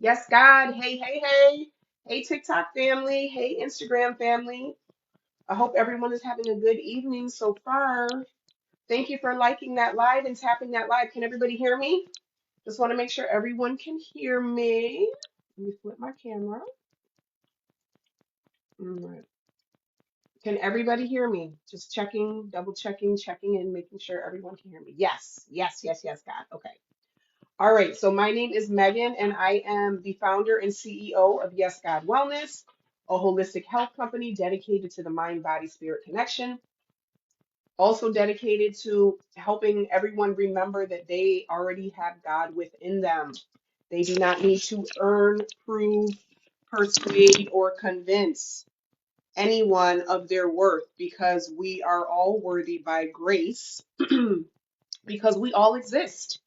Yes, God. Hey, hey, hey. Hey, TikTok family. Hey, Instagram family. I hope everyone is having a good evening so far. Thank you for liking that live and tapping that live. Can everybody hear me? Just want to make sure everyone can hear me. Let me flip my camera. All right. Can everybody hear me? Just checking, double checking, checking in, making sure everyone can hear me. Yes, yes, yes, yes, God. Okay. All right, so my name is Megan, and I am the founder and CEO of Yes God Wellness, a holistic health company dedicated to the mind, body, spirit connection. Also dedicated to helping everyone remember that they already have God within them. They do not need to earn, prove, persuade, or convince anyone of their worth because we are all worthy by grace because we all exist.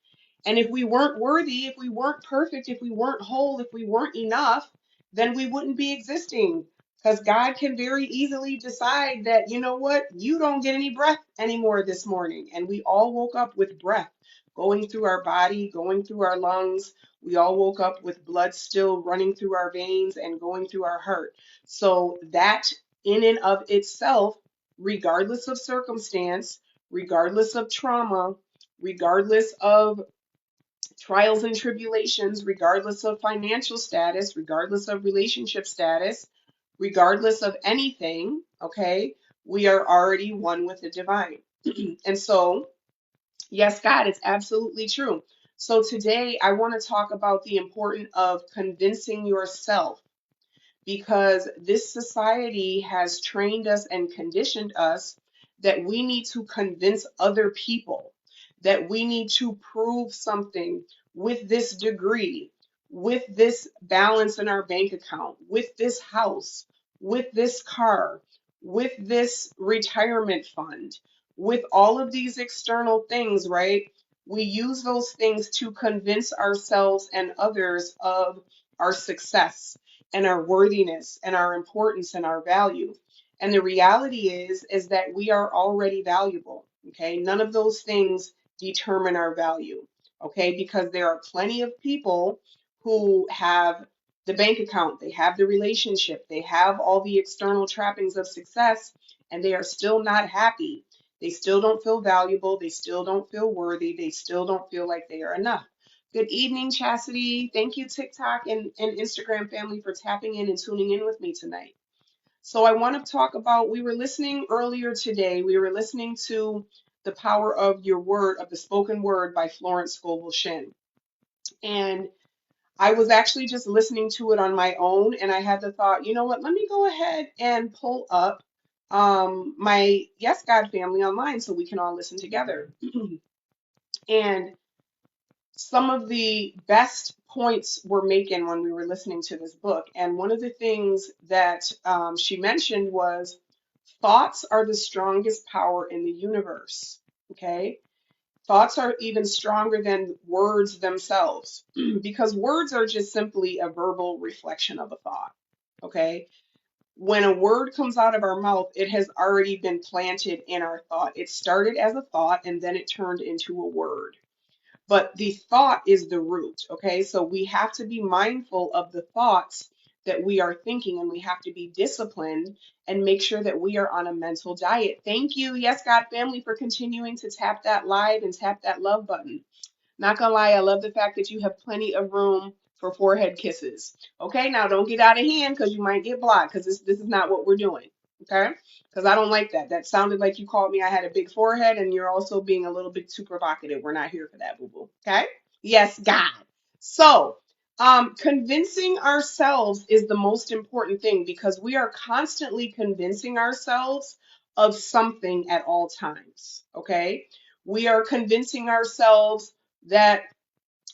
And if we weren't worthy, if we weren't perfect, if we weren't whole, if we weren't enough, then we wouldn't be existing. Because God can very easily decide that, you know what, you don't get any breath anymore this morning. And we all woke up with breath going through our body, going through our lungs. We all woke up with blood still running through our veins and going through our heart. So that in and of itself, regardless of circumstance, regardless of trauma, regardless of trials and tribulations, regardless of financial status, regardless of relationship status, regardless of anything, okay, we are already one with the divine. And so, yes, God, it's absolutely true. So today I want to talk about the importance of convincing yourself because this society has trained us and conditioned us that we need to convince other people, that we need to prove something with this degree, with this balance in our bank account, with this house, with this car, with this retirement fund, with all of these external things, right? We use those things to convince ourselves and others of our success and our worthiness and our importance and our value. And the reality is that we are already valuable. Okay. None of those things determine our value. Okay. Because there are plenty of people who have the bank account, they have the relationship, they have all the external trappings of success, and they are still not happy. They still don't feel valuable. They still don't feel worthy. They still don't feel like they are enough. Good evening, Chastity. Thank you, TikTok and Instagram family, for tapping in and tuning in with me tonight. So, I want to talk about, we were listening earlier today, we were listening to The Power of Your Word, of the Spoken Word by Florence Scovel Shinn. And I was actually just listening to it on my own, and I had the thought, you know what, let me go ahead and pull up my Yes God family online so we can all listen together. And some of the best points were making when we were listening to this book. And one of the things that she mentioned was thoughts are the strongest power in the universe. Okay. Thoughts are even stronger than words themselves because words are just simply a verbal reflection of a thought. Okay. When a word comes out of our mouth, it has already been planted in our thought. It started as a thought and then it turned into a word. But the thought is the root, okay? So we have to be mindful of the thoughts that we are thinking, and we have to be disciplined and make sure that we are on a mental diet. Thank you, Yes God family, for continuing to tap that live and tap that love button. Not gonna lie, I love the fact that you have plenty of room for forehead kisses. Okay, now don't get out of hand because you might get blocked because this is not what we're doing. Okay, because I don't like that. That sounded like you called me. I had a big forehead, and you're also being a little bit too provocative. We're not here for that, boo boo. Okay, yes, God. So, convincing ourselves is the most important thing because we are constantly convincing ourselves of something at all times. Okay, we are convincing ourselves that,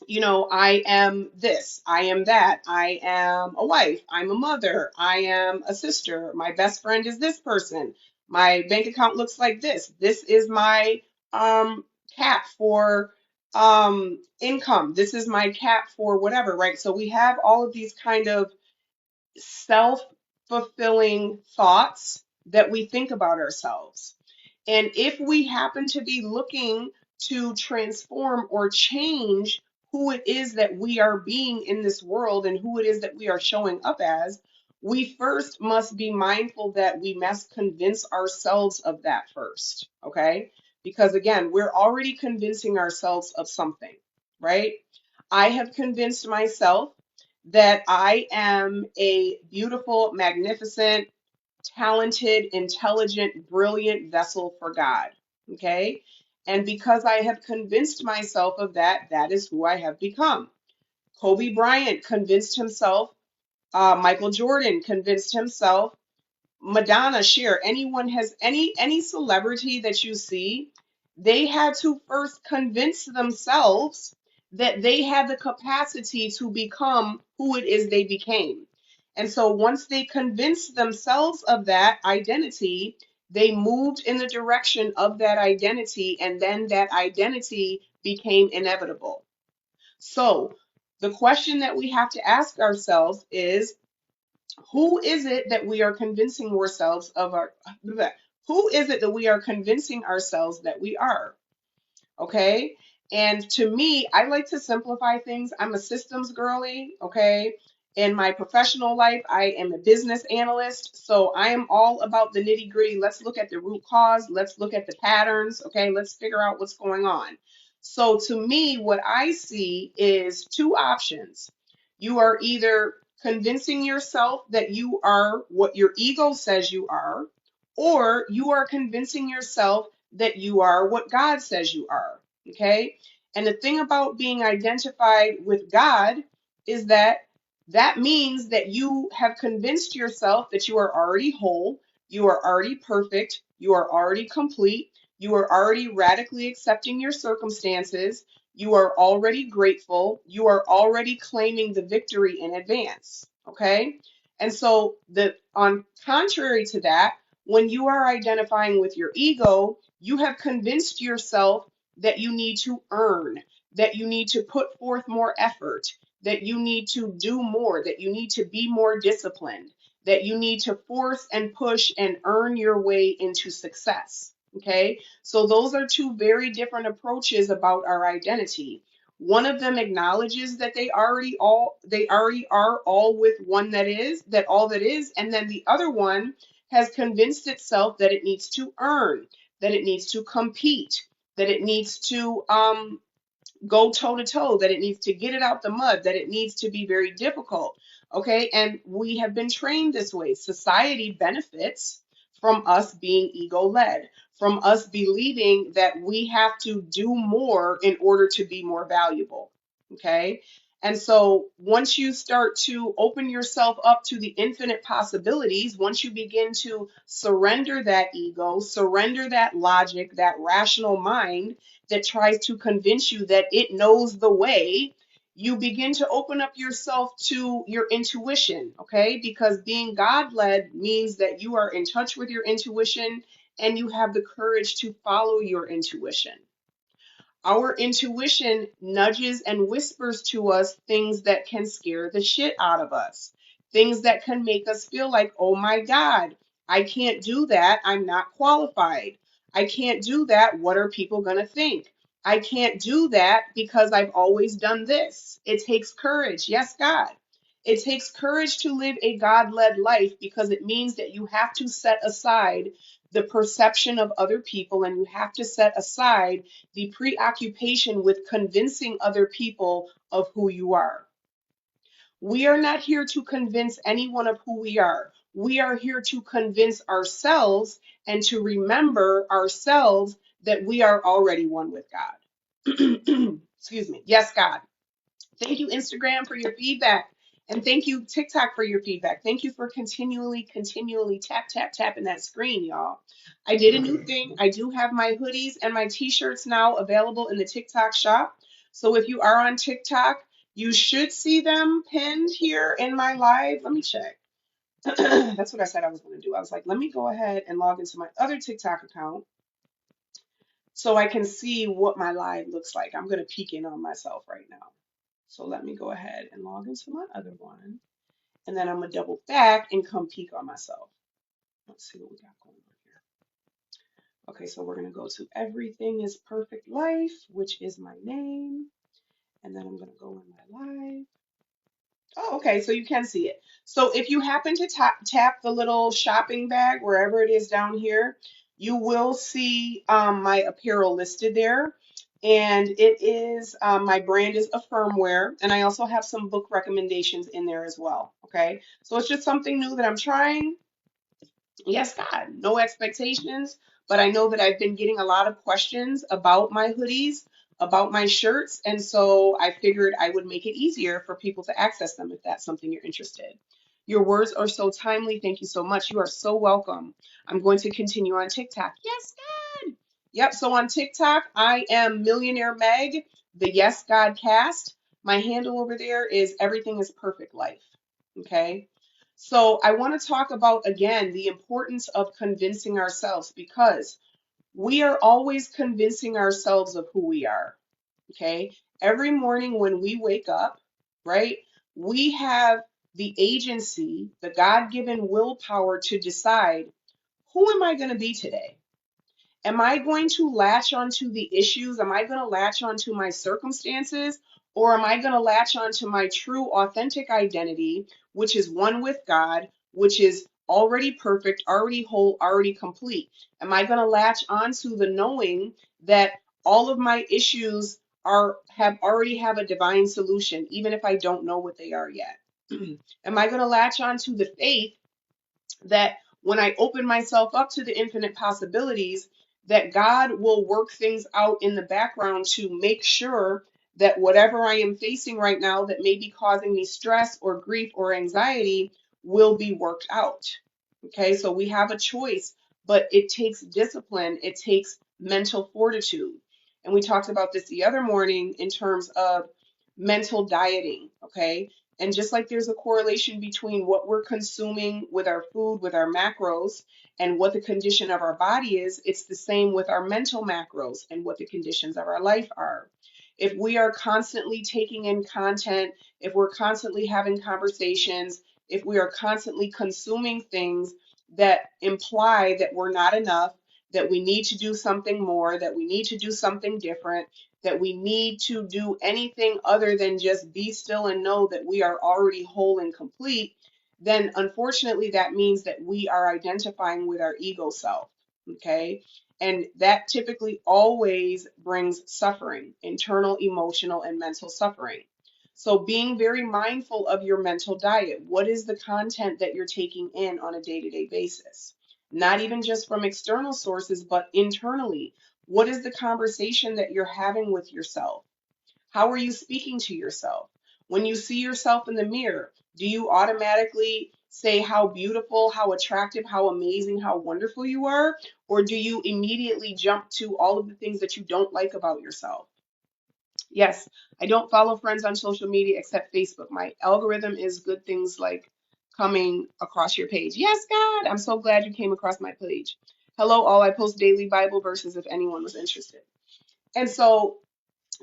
you know, I am this, I am that, I am a wife, I'm a mother, I am a sister, my best friend is this person, my bank account looks like this is my cap for income, this is my cap for whatever, right? So we have all of these kind of self-fulfilling thoughts that we think about ourselves. And if we happen to be looking to transform or change who it is that we are being in this world and who it is that we are showing up as, we first must be mindful that we must convince ourselves of that first, okay? Because again, we're already convincing ourselves of something, right? I have convinced myself that I am a beautiful, magnificent, talented, intelligent, brilliant vessel for God. Okay. And because I have convinced myself of that, that is who I have become. Kobe Bryant convinced himself, Michael Jordan convinced himself, Madonna, Cher, anyone has any celebrity that you see, they had to first convince themselves that they had the capacity to become who it is they became. And so once they convinced themselves of that identity, they moved in the direction of that identity, and then that identity became inevitable. So the question that we have to ask ourselves is, who is it that we are convincing ourselves of our who is it that we are convincing ourselves that we are? Okay. And to me, I like to simplify things. I'm a systems girly. Okay. In my professional life, I am a business analyst. So I am all about the nitty gritty. Let's look at the root cause. Let's look at the patterns. Okay. Let's figure out what's going on. So to me, what I see is two options. You are either convincing yourself that you are what your ego says you are, or you are convincing yourself that you are what God says you are. Okay. And the thing about being identified with God is that that means that you have convinced yourself that you are already whole, you are already perfect, you are already complete, you are already radically accepting your circumstances, you are already grateful, you are already claiming the victory in advance. Okay. And so the on contrary to that, when you are identifying with your ego, you have convinced yourself that you need to earn, that you need to put forth more effort, that you need to do more, that you need to be more disciplined, that you need to force and push and earn your way into success. Okay, so those are two very different approaches about our identity. One of them acknowledges that they already are all with one that is, that all that is, and then the other one has convinced itself that it needs to earn, that it needs to compete, that it needs to go toe to toe, that it needs to get it out the mud, that it needs to be very difficult. Okay. And we have been trained this way. Society benefits from us being ego led, from us believing that we have to do more in order to be more valuable. Okay. And so once you start to open yourself up to the infinite possibilities, once you begin to surrender that ego, surrender that logic, that rational mind, that tries to convince you that it knows the way, you begin to open up yourself to your intuition, okay? Because being God led means that you are in touch with your intuition and you have the courage to follow your intuition. Our intuition nudges and whispers to us things that can scare the shit out of us, things that can make us feel like, oh my God, I can't do that. I'm not qualified. I can't do that. What are people going to think? I can't do that because I've always done this. It takes courage. Yes, God. It takes courage to live a God led life because it means that you have to set aside the perception of other people and you have to set aside the preoccupation with convincing other people of who you are. We are not here to convince anyone of who we are. We are here to convince ourselves and to remember ourselves that we are already one with God. Excuse me. Yes, God. Thank you, Instagram, for your feedback. And thank you, TikTok, for your feedback. Thank you for continually tapping that screen, y'all. I did a new thing. I do have my hoodies and my t-shirts now available in the TikTok shop. So if you are on TikTok, you should see them pinned here in my live. Let me check. That's what I said I was going to do. I was like, let me go ahead and log into my other TikTok account so I can see what my live looks like. I'm going to peek in on myself right now. So let me go ahead and log into my other one. And then I'm going to double back and come peek on myself. Let's see what we got going on here. Okay, so we're going to go to Everything is Perfect Life, which is my name. And then I'm going to go in my live. Oh, okay, so you can see it. So if you happen to tap the little shopping bag wherever it is down here, you will see my apparel listed there. And it is, my brand is a firmware, and I also have some book recommendations in there as well. Okay, so it's just something new that I'm trying. Yes, God, no expectations, but I know that I've been getting a lot of questions about my hoodies, about my shirts, and so I figured I would make it easier for people to access them if that's something you're interested. Your words are so timely. Thank you so much. You are so welcome. I'm going to continue on TikTok. Yes, God. Yep, so on TikTok, I am Millionaire Meg, the Yes Godcast. My handle over there is Everything is Perfect Life. Okay. So I want to talk about again the importance of convincing ourselves because we are always convincing ourselves of who we are. Okay. Every morning when we wake up, right, we have the agency, the God-given willpower to decide who am I going to be today? Am I going to latch onto the issues? Am I going to latch onto my circumstances? Or am I going to latch onto my true, authentic identity, which is one with God, which is already perfect, already whole, already complete? Am I going to latch onto the knowing that all of my issues already have a divine solution, even if I don't know what they are yet? Am I going to latch onto the faith that when I open myself up to the infinite possibilities, that God will work things out in the background to make sure that whatever I am facing right now that may be causing me stress or grief or anxiety will be worked out. Okay, so we have a choice, but it takes discipline, it takes mental fortitude. And we talked about this the other morning in terms of mental dieting. Okay, and just like there's a correlation between what we're consuming with our food, with our macros, and what the condition of our body is, it's the same with our mental macros and what the conditions of our life are. If we are constantly taking in content, if we're constantly having conversations, if we are constantly consuming things that imply that we're not enough, that we need to do something more, that we need to do something different, that we need to do anything other than just be still and know that we are already whole and complete, then unfortunately that means that we are identifying with our ego self. Okay. And that typically always brings suffering, internal, emotional, and mental suffering. So being very mindful of your mental diet. What is the content that you're taking in on a day-to-day basis? Not even just from external sources, but internally. What is the conversation that you're having with yourself? How are you speaking to yourself? When you see yourself in the mirror, do you automatically say how beautiful, how attractive, how amazing, how wonderful you are? Or do you immediately jump to all of the things that you don't like about yourself? Yes, I don't follow friends on social media except Facebook. My algorithm is good things like coming across your page. Yes, God, I'm so glad you came across my page. Hello, all. I post daily Bible verses if anyone was interested. And so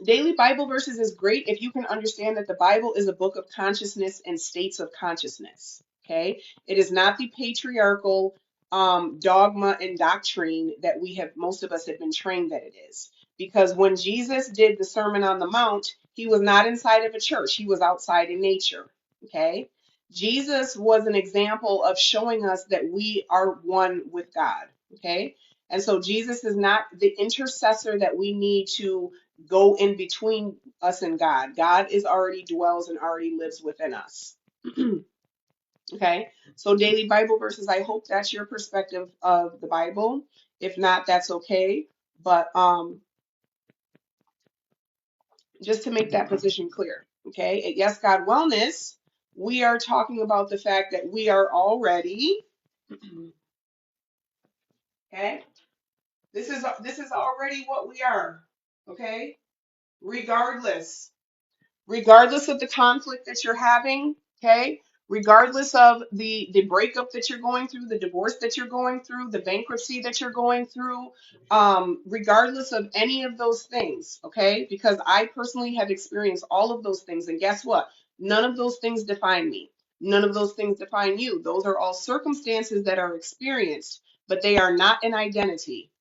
daily Bible verses is great if you can understand that the Bible is a book of consciousness and states of consciousness. Okay, it is not the patriarchal dogma and doctrine that most of us have been trained that it is. Because when Jesus did the Sermon on the Mount, he was not inside of a church, he was outside in nature. Okay, Jesus was an example of showing us that we are one with God. Okay, and so Jesus is not the intercessor that we need to go in between us and God. God is already dwells and already lives within us. Okay, so daily Bible verses. I hope that's your perspective of the Bible. If not, that's okay. But just to make that position clear, okay, at Yes God Wellness, we are talking about the fact that we are already, okay, this is already what we are, okay, regardless. Regardless of the conflict that you're having, okay? Regardless of the breakup that you're going through, the divorce that you're going through, the bankruptcy that you're going through, regardless of any of those things, okay? Because I personally have experienced all of those things, and guess what? None of those things define me. None of those things define you. Those are all circumstances that are experienced, but they are not an identity.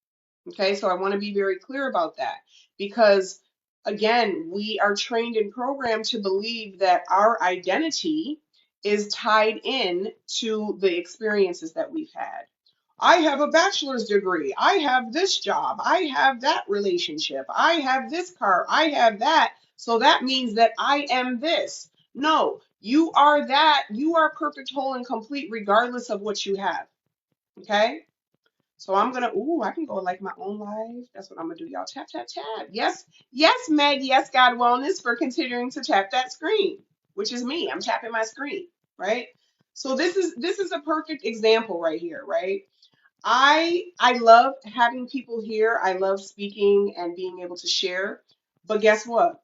Okay, so I want to be very clear about that because again, we are trained and programmed to believe that our identity is tied in to the experiences that we've had. I have a bachelor's degree. I have this job. I have that relationship. I have this car. I have that. So that means that I am this. No, you are that. You are perfect, whole, and complete regardless of what you have. Okay? So I'm gonna, ooh, I can go like my own life. That's what I'm gonna do, y'all. Tap, tap, tap. Yes, yes, Meg, yes, God Wellness for continuing to tap that screen, which is me. I'm tapping my screen, right? So this is a perfect example right here, right? I love having people here. I love speaking and being able to share. But guess what?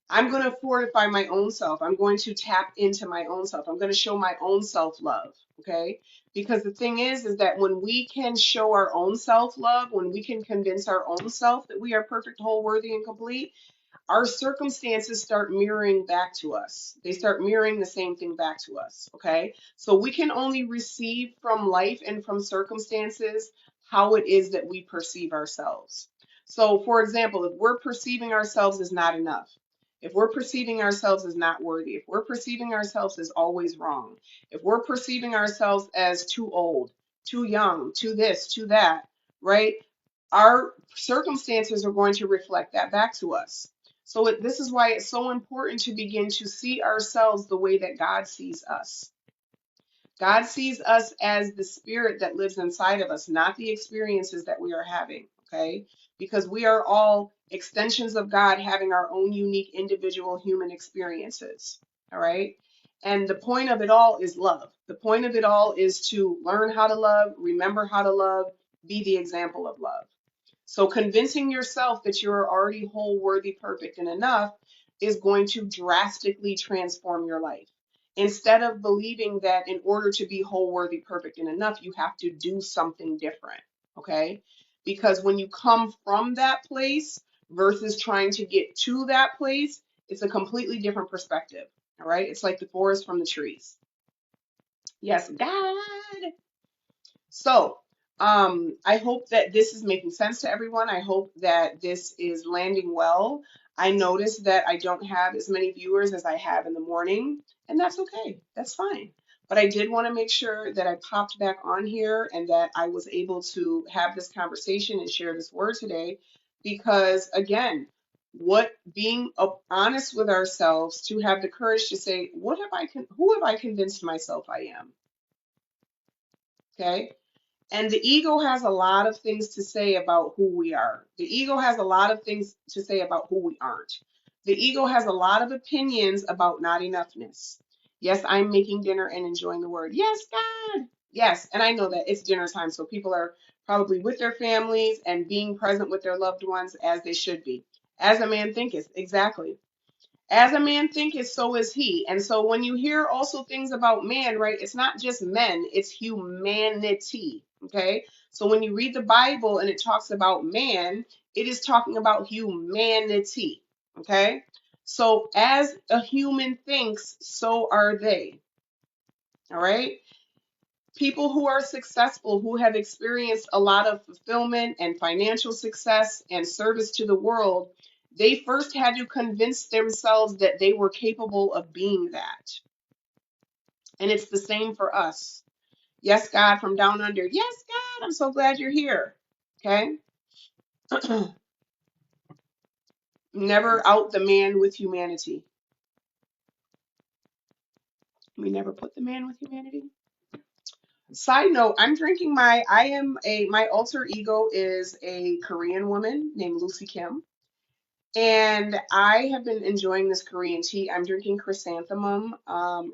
I'm going to fortify my own self. I'm going to tap into my own self. I'm going to show my own self-love, okay? Because the thing is that when we can show our own self-love, when we can convince our own self that we are perfect, whole, worthy, and complete, our circumstances start mirroring back to us. They start mirroring the same thing back to us, okay? So we can only receive from life and from circumstances how it is that we perceive ourselves. So, for example, if we're perceiving ourselves as not enough, if we're perceiving ourselves as not worthy, if we're perceiving ourselves as always wrong, if we're perceiving ourselves as too old, too young, too this, too that, right? Our circumstances are going to reflect that back to us. So this is why it's so important to begin to see ourselves the way that God sees us. God sees us as the spirit that lives inside of us, not the experiences that we are having, okay? Because we are all extensions of God having our own unique individual human experiences, all right? And the point of it all is love. The point of it all is to learn how to love, remember how to love, be the example of love. So convincing yourself that you're already whole, worthy, perfect, and enough is going to drastically transform your life. Instead of believing that in order to be whole, worthy, perfect, and enough, you have to do something different. Okay? Because when you come from that place versus trying to get to that place, it's a completely different perspective. All right? It's like the forest from the trees. Yes, God. So, I hope that this is making sense to everyone. I hope that this is landing well. I noticed that I don't have as many viewers as I have in the morning, and that's okay. That's fine. But I did want to make sure that I popped back on here and that I was able to have this conversation and share this word today because, again, what being honest with ourselves to have the courage to say, who have I convinced myself I am? Okay. And the ego has a lot of things to say about who we are. The ego has a lot of things to say about who we aren't. The ego has a lot of opinions about not enoughness. Yes, I'm making dinner and enjoying the word. Yes, God. Yes, and I know that it's dinner time, so people are probably with their families and being present with their loved ones as they should be. As a man thinketh, exactly. As a man thinketh, so is he. And so when you hear also things about man, right, it's not just men, it's humanity. Okay. So when you read the Bible and it talks about man, it is talking about humanity. Okay. So as a human thinks, so are they. All right. People who are successful, who have experienced a lot of fulfillment and financial success and service to the world, they first had to convince themselves that they were capable of being that. And it's the same for us. Yes, God from down under. Yes, God, I'm so glad you're here. Okay? Never out the man with humanity. We never put the man with humanity. Side note, my alter ego is a Korean woman named Lucy Kim. And I have been enjoying this Korean tea. I'm drinking chrysanthemum,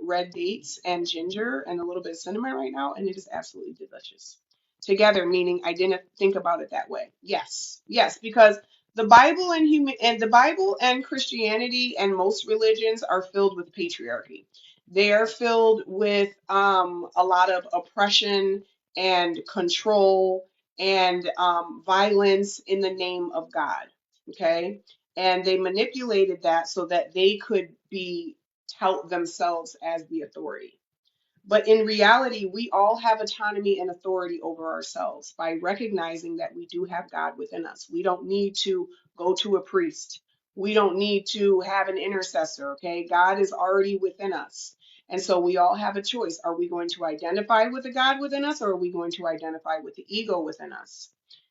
red dates, and ginger, and a little bit of cinnamon right now, and it is absolutely delicious. Together, meaning I didn't think about it that way. Yes, yes, because the Bible and Christianity and most religions are filled with patriarchy. They are filled with a lot of oppression and control and violence in the name of God. Okay, and they manipulated that so that they could be tout themselves as the authority. But in reality, we all have autonomy and authority over ourselves by recognizing that we do have God within us. We don't need to go to a priest. We don't need to have an intercessor, okay? God is already within us. And so we all have a choice. Are we going to identify with the God within us, or are we going to identify with the ego within us?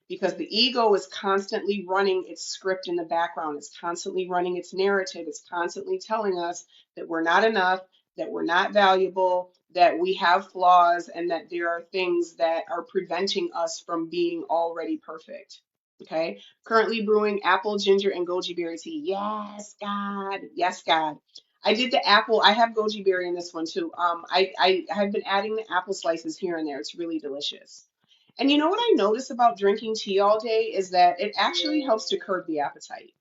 Because the ego is constantly running its script in the background. It's constantly running its narrative. It's constantly telling us that we're not enough, that we're not valuable, that we have flaws, and that there are things that are preventing us from being already perfect. Okay? Currently brewing apple, ginger, and goji berry tea. Yes, God. Yes, God. I did the apple. I have goji berry in this one too. I have been adding the apple slices here and there. It's really delicious. And you know what I notice about drinking tea all day is that it actually helps to curb the appetite.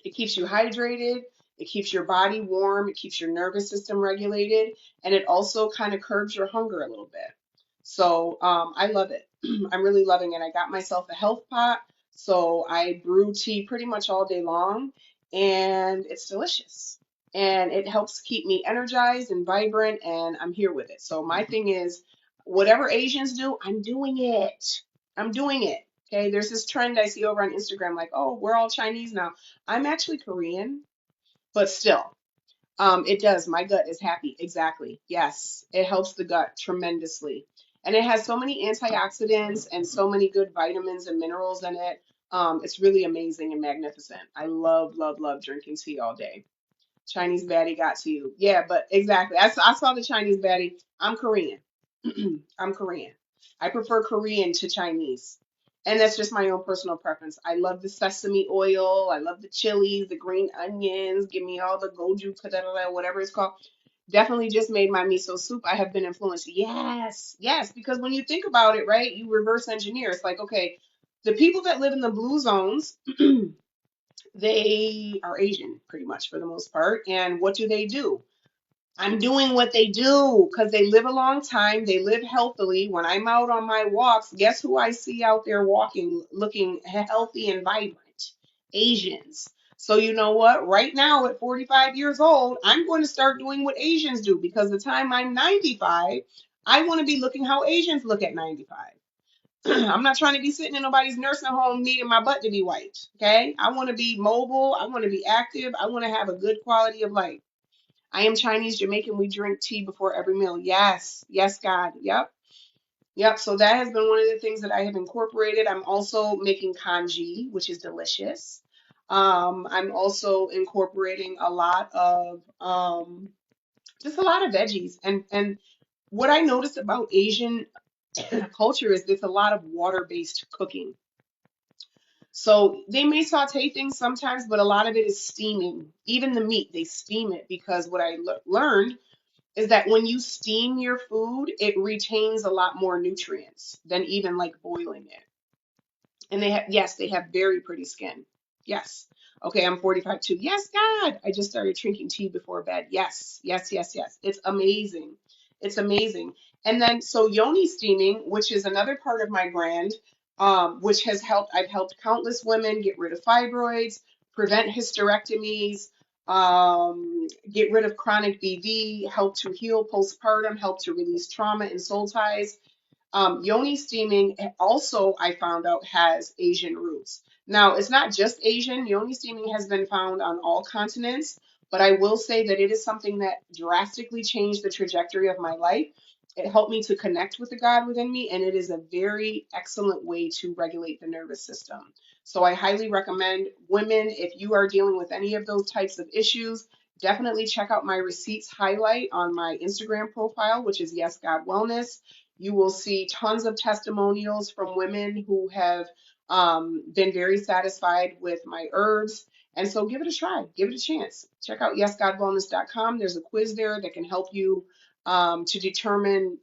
It keeps you hydrated, it keeps your body warm, it keeps your nervous system regulated, and it also kind of curbs your hunger a little bit. So I love it. I'm really loving it. I got myself a health pot, so I brew tea pretty much all day long, and it's delicious. And it helps keep me energized and vibrant, and I'm here with it. So my thing is, whatever Asians do, I'm doing it. I'm doing it. Okay, there's this trend I see over on Instagram, like, oh, we're all Chinese now. I'm actually Korean, but still, it does. My gut is happy. Exactly. Yes, it helps the gut tremendously. And it has so many antioxidants and so many good vitamins and minerals in it. It's really amazing and magnificent. I love, love, love drinking tea all day. Chinese baddie got to you. Yeah, but exactly. I saw the Chinese baddie. I'm Korean. I'm Korean. I prefer Korean to Chinese. And that's just my own personal preference. I love the sesame oil. I love the chilies, the green onions. Give me all the goju, whatever it's called. Definitely just made my miso soup. I have been influenced. Yes, yes, because when you think about it, right, you reverse engineer. It's like, okay, the people that live in the blue zones, they are Asian pretty much for the most part. And what do? I'm doing what they do because they live a long time. They live healthily. When I'm out on my walks, guess who I see out there walking, looking healthy and vibrant? Asians. So you know what? Right now, at 45 years old, I'm going to start doing what Asians do because the time I'm 95, I want to be looking how Asians look at 95. I'm not trying to be sitting in nobody's nursing home needing my butt to be wiped. Okay. I want to be mobile. I want to be active. I want to have a good quality of life. I am Chinese Jamaican. We drink tea before every meal. Yes. Yes, God. Yep. Yep. So that has been one of the things that I have incorporated. I'm also making kanji, which is delicious. I'm also incorporating a lot of just a lot of veggies. And what I noticed about Asian culture is there's a lot of water-based cooking. So they may saute things sometimes, but a lot of it is steaming. Even the meat, they steam it because what I learned is that when you steam your food, it retains a lot more nutrients than even like boiling it. And they have, yes, they have very pretty skin. Yes. Okay, I'm 45 too. Yes, God. I just started drinking tea before bed. Yes, yes, yes, yes. It's amazing. It's amazing. And then, so yoni steaming, which is another part of my brand, which has helped, I've helped countless women get rid of fibroids, prevent hysterectomies, get rid of chronic BV, help to heal postpartum, help to release trauma and soul ties. Yoni steaming also, I found out, has Asian roots. Now, it's not just Asian. Yoni steaming has been found on all continents, but I will say that it is something that drastically changed the trajectory of my life. It helped me to connect with the God within me, and it is a very excellent way to regulate the nervous system. So I highly recommend women, if you are dealing with any of those types of issues, definitely check out my receipts highlight on my Instagram profile, which is Yes God Wellness. You will see tons of testimonials from women who have been very satisfied with my herbs. And so give it a try, give it a chance. Check out yesgodwellness.com. There's a quiz there that can help you to determine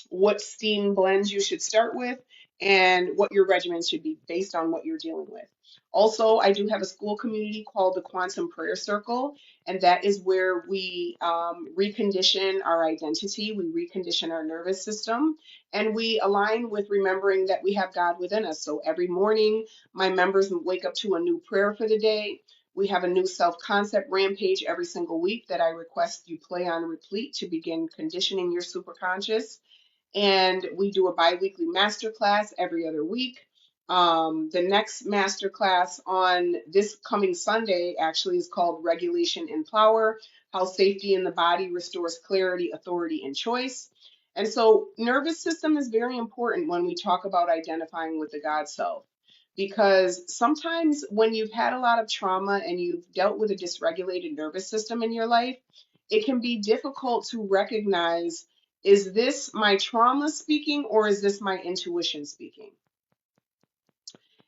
what steam blends you should start with and what your regimen should be based on what you're dealing with. Also, I do have a school community called the Quantum Prayer Circle, and that is where we recondition our identity, we recondition our nervous system, and we align with remembering that we have God within us. So every morning, my members wake up to a new prayer for the day. We have a new self-concept rampage every single week that I request you play on repeat to begin conditioning your superconscious. And we do a bi-weekly masterclass every other week. The next masterclass on this coming Sunday actually is called Regulation in Power: How Safety in the Body Restores Clarity, Authority, and Choice. And so, nervous system is very important when we talk about identifying with the God self, because sometimes when you've had a lot of trauma and you've dealt with a dysregulated nervous system in your life, it can be difficult to recognize, is this my trauma speaking or is this my intuition speaking?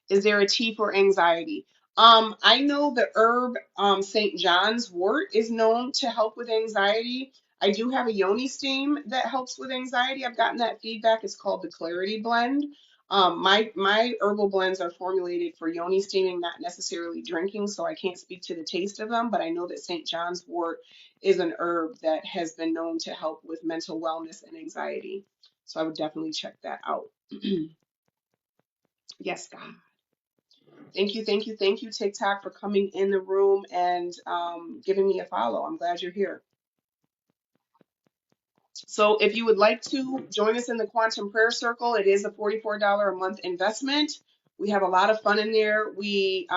Is there a tea for anxiety? I know the herb St. John's wort is known to help with anxiety. I do have a yoni steam that helps with anxiety. I've gotten that feedback. It's called the Clarity Blend. My herbal blends are formulated for yoni steaming, not necessarily drinking, so I can't speak to the taste of them, but I know that St. John's wort is an herb that has been known to help with mental wellness and anxiety. So I would definitely check that out. Yes, God. Thank you, thank you, thank you, TikTok, for coming in the room and giving me a follow. I'm glad you're here. So if you would like to join us in the Quantum Prayer Circle, it is a $44 a month investment. We have a lot of fun in there. We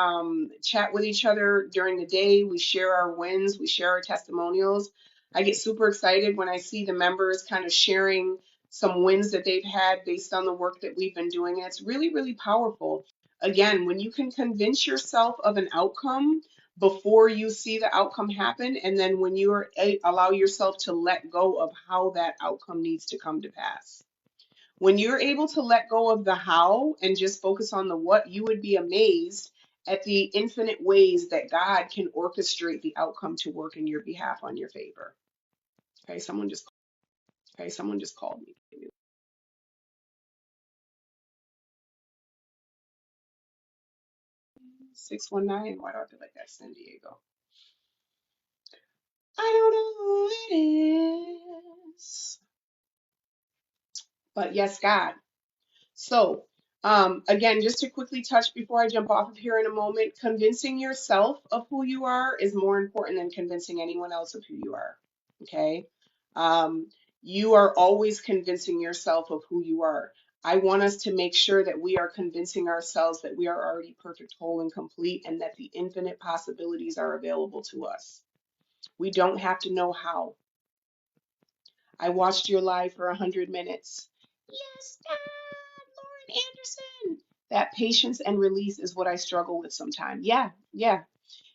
chat with each other during the day. We share our wins. We share our testimonials. I get super excited when I see the members kind of sharing some wins that they've had based on the work that we've been doing. And it's really, really powerful. Again, when you can convince yourself of an outcome before you see the outcome happen, and then when you allow yourself to let go of how that outcome needs to come to pass. When you're able to let go of the how and just focus on the what, you would be amazed at the infinite ways that God can orchestrate the outcome to work in your behalf on your favor. Okay, someone just called me. 619. Why do I feel like that's San Diego? I don't know who it is. But yes, God. So, again, just to quickly touch before I jump off of here in a moment, convincing yourself of who you are is more important than convincing anyone else of who you are. Okay? You are always convincing yourself of who you are. I want us to make sure that we are convincing ourselves that we are already perfect, whole, and complete, and that the infinite possibilities are available to us. We don't have to know how. I watched your live for 100 minutes. Yes, God, Lauren Anderson. That patience and release is what I struggle with sometimes. Yeah, yeah.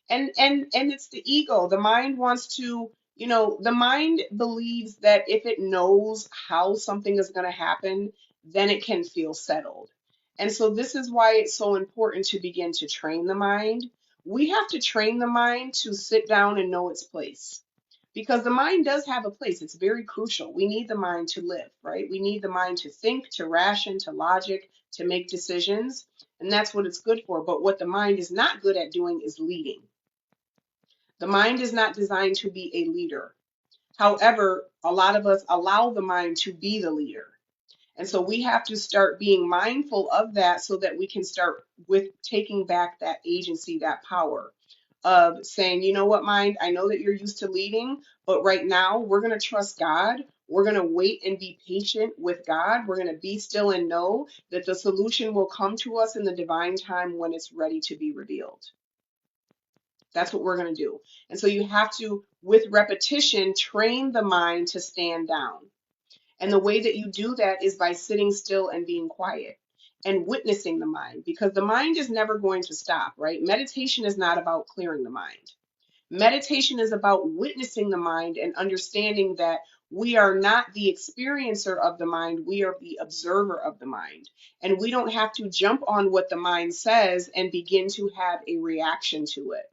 And it's the ego. The mind wants to, the mind believes that if it knows how something is going to happen, then it can feel settled. And so this is why it's so important to begin to train the mind. We have to train the mind to sit down and know its place, because the mind does have a place. It's very crucial. We need the mind to live, right? We need the mind to think, to ration, to logic, to make decisions. And that's what it's good for. But what the mind is not good at doing is leading. The mind is not designed to be a leader. However, a lot of us allow the mind to be the leader. And so we have to start being mindful of that so that we can start with taking back that agency, that power of saying, you know what, mind, I know that you're used to leading, but right now we're going to trust God. We're going to wait and be patient with God. We're going to be still and know that the solution will come to us in the divine time when it's ready to be revealed. That's what we're going to do. And so you have to, with repetition, train the mind to stand down. And the way that you do that is by sitting still and being quiet and witnessing the mind, because the mind is never going to stop, right? Meditation is not about clearing the mind. Meditation is about witnessing the mind and understanding that we are not the experiencer of the mind, we are the observer of the mind. And we don't have to jump on what the mind says and begin to have a reaction to it.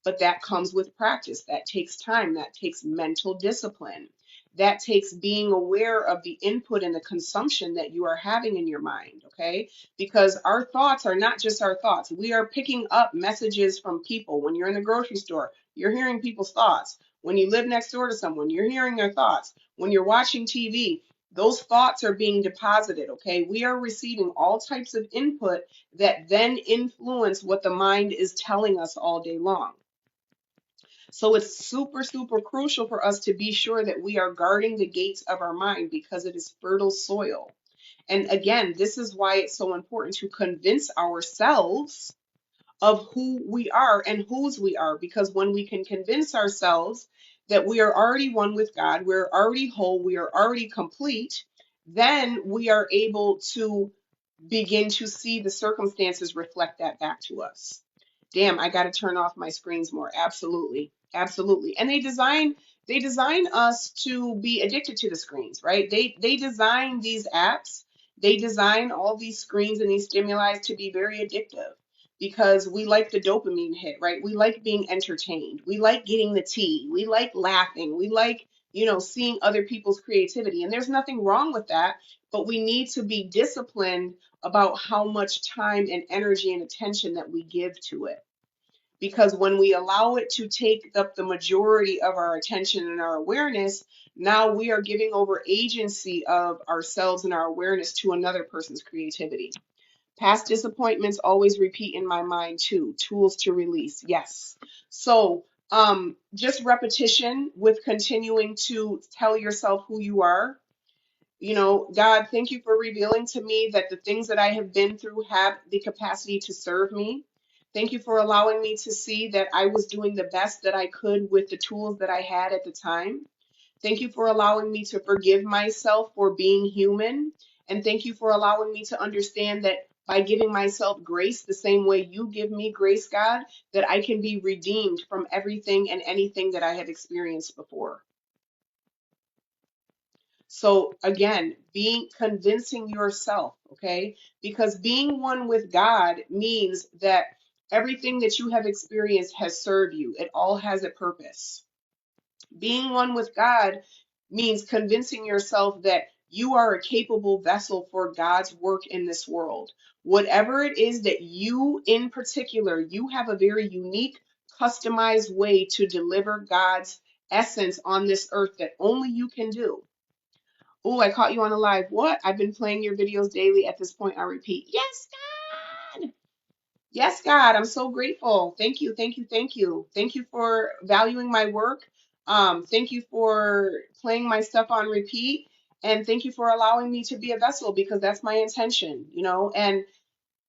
But that comes with practice. That takes time. That takes mental discipline. That takes being aware of the input and the consumption that you are having in your mind, okay? Because our thoughts are not just our thoughts. We are picking up messages from people. When you're in the grocery store, you're hearing people's thoughts. When you live next door to someone, you're hearing their thoughts. When you're watching TV, those thoughts are being deposited, okay? We are receiving all types of input that then influence what the mind is telling us all day long. So it's super, super crucial for us to be sure that we are guarding the gates of our mind, because it is fertile soil. And again, this is why it's so important to convince ourselves of who we are and whose we are. Because when we can convince ourselves that we are already one with God, we're already whole, we are already complete, then we are able to begin to see the circumstances reflect that back to us. Damn, I got to turn off my screens more. Absolutely. Absolutely. And they design us to be addicted to the screens, right? They design these apps, they design all these screens and these stimuli to be very addictive because we like the dopamine hit, right? We like being entertained. We like getting the tea. We like laughing. We like, seeing other people's creativity. And there's nothing wrong with that, but we need to be disciplined about how much time and energy and attention that we give to it. Because when we allow it to take up the majority of our attention and our awareness, now we are giving over agency of ourselves and our awareness to another person's creativity. Past disappointments always repeat in my mind too. Tools to release. Yes. So, just repetition with continuing to tell yourself who you are. God, thank you for revealing to me that the things that I have been through have the capacity to serve me. Thank you for allowing me to see that I was doing the best that I could with the tools that I had at the time. Thank you for allowing me to forgive myself for being human. And thank you for allowing me to understand that by giving myself grace the same way you give me grace, God, that I can be redeemed from everything and anything that I have experienced before. So again, being convincing yourself, okay? Because being one with God means that everything that you have experienced has served you. It all has a purpose. Being one with God means convincing yourself that you are a capable vessel for God's work in this world. Whatever it is that you, in particular, you have a very unique, customized way to deliver God's essence on this earth that only you can do. Oh, I caught you on a live. What? I've been playing your videos daily. At this point, I repeat, yes, God. Yes, God. I'm so grateful. Thank you, thank you, thank you. Thank you for valuing my work. Thank you for playing my stuff on repeat. And thank you for allowing me to be a vessel because that's my intention. And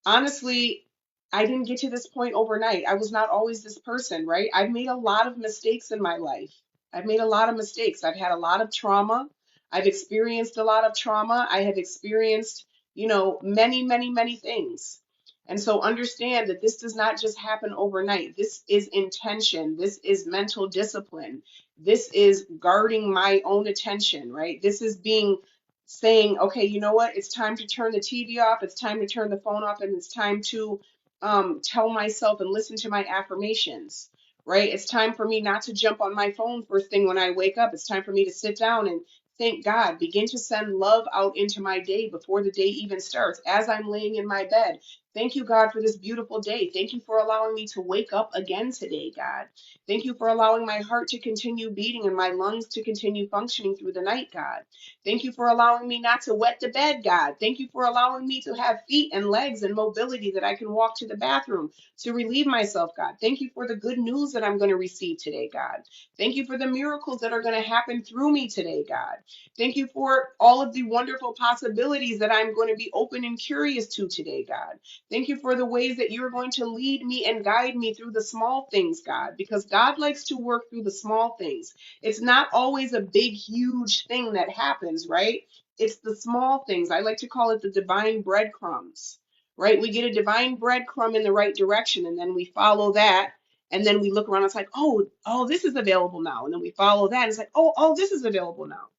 honestly, I didn't get to this point overnight. I was not always this person, right? I've made a lot of mistakes in my life. I've made a lot of mistakes. I've had a lot of trauma. I've experienced a lot of trauma. I have experienced, many, many, many things. And so understand that this does not just happen overnight. This is intention. This is mental discipline. This is guarding my own attention, right? This is being saying, okay, you know what? It's time to turn the TV off. It's time to turn the phone off, and it's time to tell myself and listen to my affirmations, right? It's time for me not to jump on my phone first thing when I wake up. It's time for me to sit down and thank God, begin to send love out into my day before the day even starts. As I'm laying in my bed, thank you, God, for this beautiful day. Thank you for allowing me to wake up again today, God. Thank you for allowing my heart to continue beating and my lungs to continue functioning through the night, God. Thank you for allowing me not to wet the bed, God. Thank you for allowing me to have feet and legs and mobility that I can walk to the bathroom to relieve myself, God. Thank you for the good news that I'm going to receive today, God. Thank you for the miracles that are going to happen through me today, God. Thank you for all of the wonderful possibilities that I'm going to be open and curious to today, God. Thank you for the ways that you're going to lead me and guide me through the small things, God, because God likes to work through the small things. It's not always a big, huge thing that happens, right? It's the small things. I like to call it the divine breadcrumbs, right? We get a divine breadcrumb in the right direction, and then we follow that. And then we look around, it's like, oh, this is available now. And then we follow that, and it's like, oh, this is available now.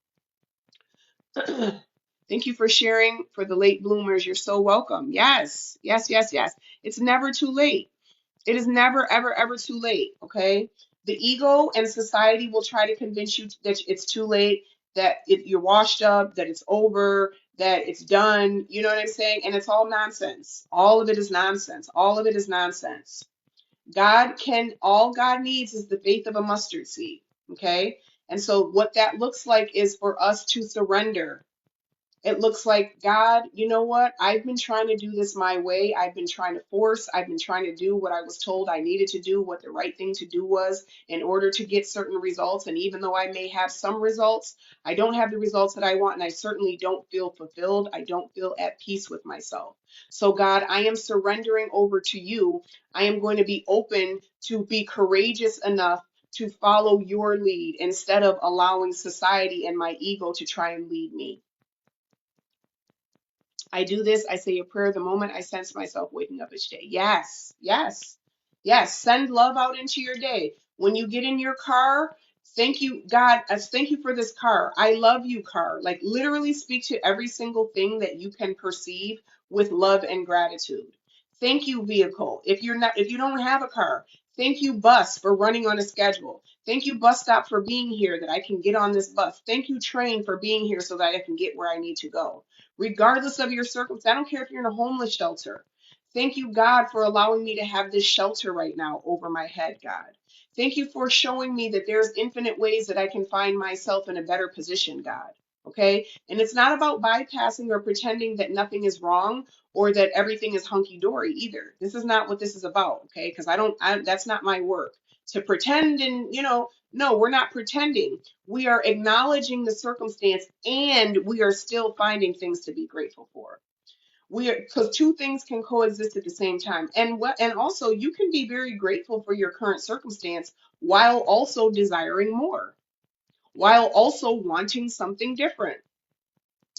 Thank you for sharing for the late bloomers. You're so welcome. Yes, yes, yes, yes. It's never too late. It is never, ever, ever too late. Okay. The ego and society will try to convince you that it's too late, that you're washed up, that it's over, that it's done. You know what I'm saying? And it's all nonsense. All of it is nonsense. All of it is nonsense. All God needs is the faith of a mustard seed. Okay. And so what that looks like is for us to surrender. It looks like, God, you know what? I've been trying to do this my way. I've been trying to force. I've been trying to do what I was told I needed to do, what the right thing to do was in order to get certain results. And even though I may have some results, I don't have the results that I want. And I certainly don't feel fulfilled. I don't feel at peace with myself. So, God, I am surrendering over to you. I am going to be open to be courageous enough to follow your lead instead of allowing society and my ego to try and lead me. I do this, I say a prayer the moment I sense myself waking up each day. Yes, yes, yes. Send love out into your day. When you get in your car, thank you, God. Thank you for this car. I love you, car. Like literally speak to every single thing that you can perceive with love and gratitude. Thank you, vehicle. If you don't have a car, thank you, bus, for running on a schedule. Thank you, bus stop, for being here that I can get on this bus. Thank you, train, for being here so that I can get where I need to go regardless of your circumstance. I don't care if you're in a homeless shelter. Thank you, God, for allowing me to have this shelter right now over my head, God. Thank you for showing me that there's infinite ways that I can find myself in a better position, God. Okay? And it's not about bypassing or pretending that nothing is wrong or that everything is hunky dory either. This is not what this is about, okay? Because that's not my work. To pretend and, no, we're not pretending. We are acknowledging the circumstance and we are still finding things to be grateful for. We are, because two things can coexist at the same time. And also you can be very grateful for your current circumstance while also desiring more, while also wanting something different.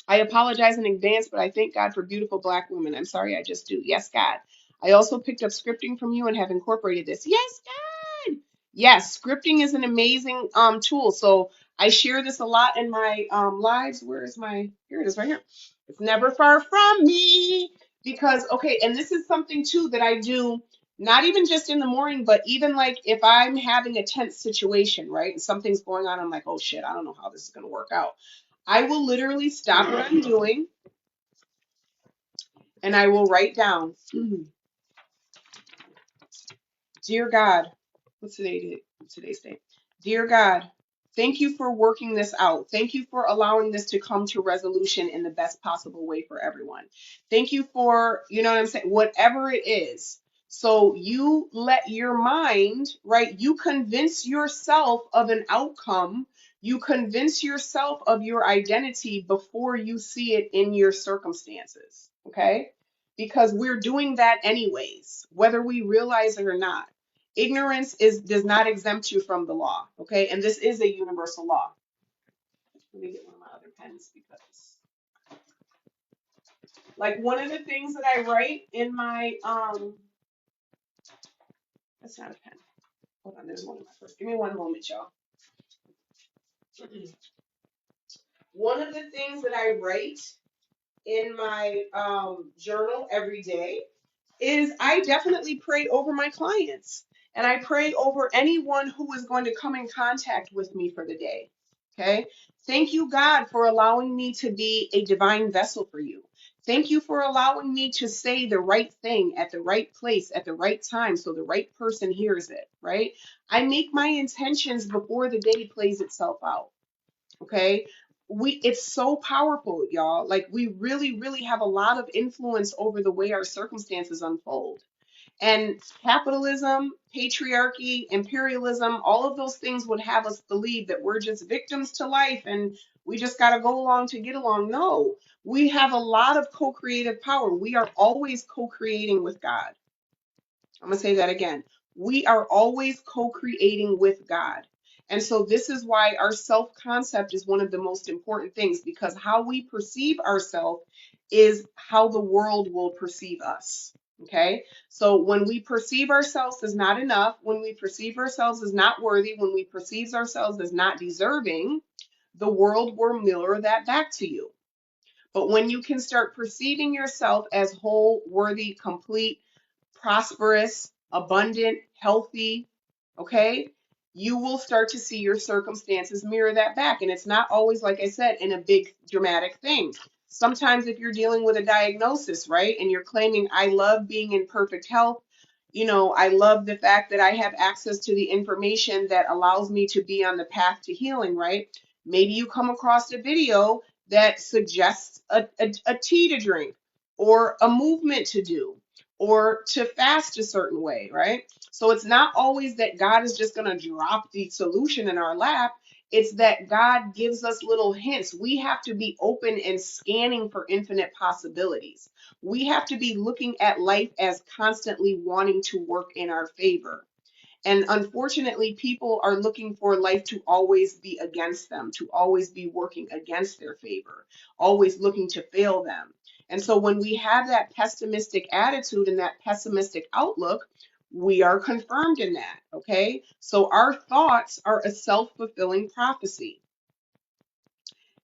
I apologize in advance, but I thank God for beautiful Black women. I'm sorry, I just do. Yes, God. I also picked up scripting from you and have incorporated this. Yes, God. Yes, scripting is an amazing tool. So I share this a lot in my lives. Where is my? Here it is, right here. It's never far from me. Because okay, and this is something too that I do. Not even just in the morning, but even like if I'm having a tense situation, right? And something's going on, I'm like, oh shit, I don't know how this is going to work out. I will literally stop what I'm doing and I will write down, Dear God, what's today's date? Dear God, thank you for working this out. Thank you for allowing this to come to resolution in the best possible way for everyone. Thank you for, you know what I'm saying, whatever it is. So you let your mind, right? You convince yourself of an outcome. You convince yourself of your identity before you see it in your circumstances. Okay? Because we're doing that anyways, whether we realize it or not. Ignorance does not exempt you from the law, okay? And this is a universal law. Let me get one of my other pens because, like, one of the things that I write in my that's not a pen. Hold on, there's one in my purse. Give me one moment, y'all. One of the things that I write in my journal every day is I definitely pray over my clients and I pray over anyone who is going to come in contact with me for the day. Okay. Thank you, God, for allowing me to be a divine vessel for you. Thank you for allowing me to say the right thing at the right place at the right time so the right person hears it, right? I make my intentions before the day plays itself out. Okay. It's so powerful, y'all. Like we really, really have a lot of influence over the way our circumstances unfold. And capitalism, patriarchy, imperialism, all of those things would have us believe that we're just victims to life and we just got to go along to get along. No, we have a lot of co-creative power. We are always co-creating with God. I'm going to say that again. We are always co-creating with God. And so this is why our self-concept is one of the most important things because how we perceive ourselves is how the world will perceive us. Okay? So when we perceive ourselves as not enough, when we perceive ourselves as not worthy, when we perceive ourselves as not deserving, the world will mirror that back to you. But when you can start perceiving yourself as whole, worthy, complete, prosperous, abundant, healthy, okay, you will start to see your circumstances mirror that back. And it's not always, like I said, in a big dramatic thing. Sometimes if you're dealing with a diagnosis, right, and you're claiming, I love being in perfect health, I love the fact that I have access to the information that allows me to be on the path to healing, right? Maybe you come across a video that suggests a tea to drink or a movement to do or to fast a certain way, right? So it's not always that God is just going to drop the solution in our lap. It's that God gives us little hints. We have to be open and scanning for infinite possibilities. We have to be looking at life as constantly wanting to work in our favor. And unfortunately, people are looking for life to always be against them, to always be working against their favor, always looking to fail them. And so when we have that pessimistic attitude and that pessimistic outlook, we are confirmed in that, okay? So our thoughts are a self-fulfilling prophecy.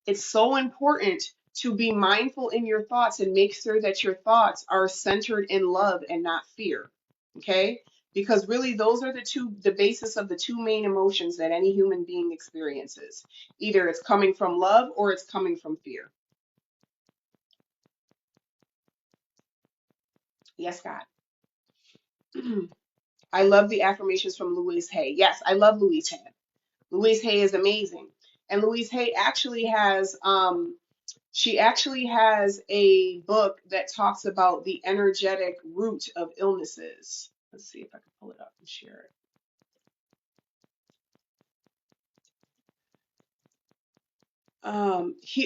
It's so important to be mindful in your thoughts and make sure that your thoughts are centered in love and not fear. Okay? Because really those are the basis of the two main emotions that any human being experiences. Either it's coming from love or it's coming from fear. Yes, God. I love the affirmations from Louise Hay. Yes, I love Louise Hay. Louise Hay is amazing. And Louise Hay actually has she actually has a book that talks about the energetic root of illnesses. Let's see if I can pull it up and share it.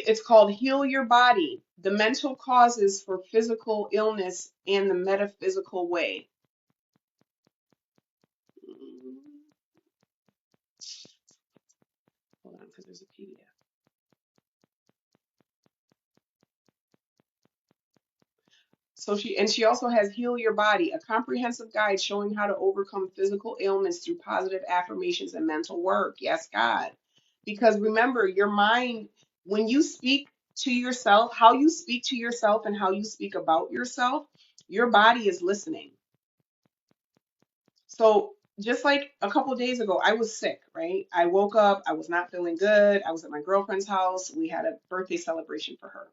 It's called Heal Your Body, the Mental Causes for Physical Illness and the Metaphysical Way. Hold on, because there's a PDF. So she also has Heal Your Body, a comprehensive guide showing how to overcome physical ailments through positive affirmations and mental work. Yes, God. Because remember, your mind, when you speak to yourself, how you speak to yourself and how you speak about yourself, your body is listening. So just like a couple of days ago, I was sick, right? I woke up, I was not feeling good. I was at my girlfriend's house. We had a birthday celebration for her.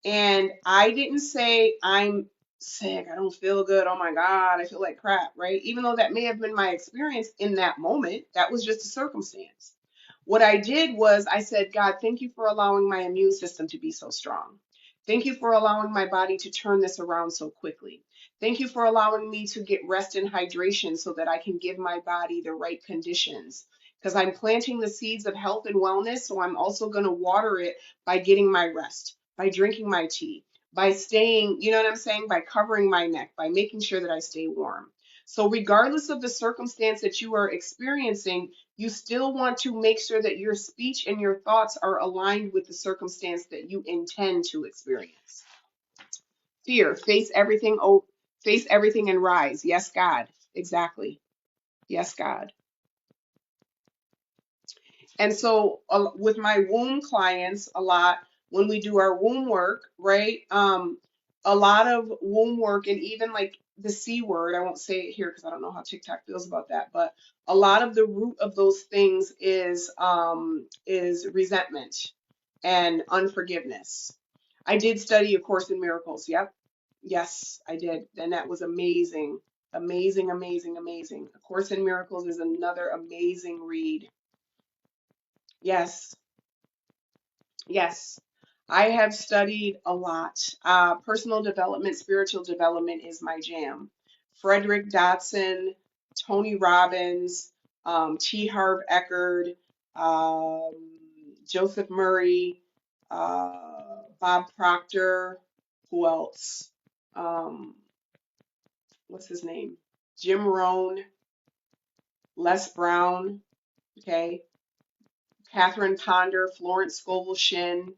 And I didn't say, I'm sick, I don't feel good, oh my God, I feel like crap, right? Even though that may have been my experience in that moment, that was just a circumstance. What I did was I said, God, thank you for allowing my immune system to be so strong. Thank you for allowing my body to turn this around so quickly. Thank you for allowing me to get rest and hydration so that I can give my body the right conditions. Because I'm planting the seeds of health and wellness, so I'm also going to water it by getting my rest, by drinking my tea, by staying, you know what I'm saying, by covering my neck, by making sure that I stay warm. So, regardless of the circumstance that you are experiencing, you still want to make sure that your speech and your thoughts are aligned with the circumstance that you intend to experience. Fear, face everything and rise. Yes, God. Exactly. Yes, God. And so with my womb clients, a lot when we do our womb work, right? A lot of womb work and even like the C word, I won't say it here because I don't know how TikTok feels about that, but a lot of the root of those things is resentment and unforgiveness. I did study A Course in Miracles. Yep. Yes, I did. And that was amazing. Amazing, amazing, amazing. A Course in Miracles is another amazing read. Yes. Yes, I have studied a lot. Personal development, spiritual development is my jam. Frederick Dotson, Tony Robbins, T. Harv Eckerd, um, Joseph Murray, Bob Proctor, who else? Um, what's his name? Jim Rohn, Les Brown, okay, Catherine Ponder, Florence Scovel Shinn.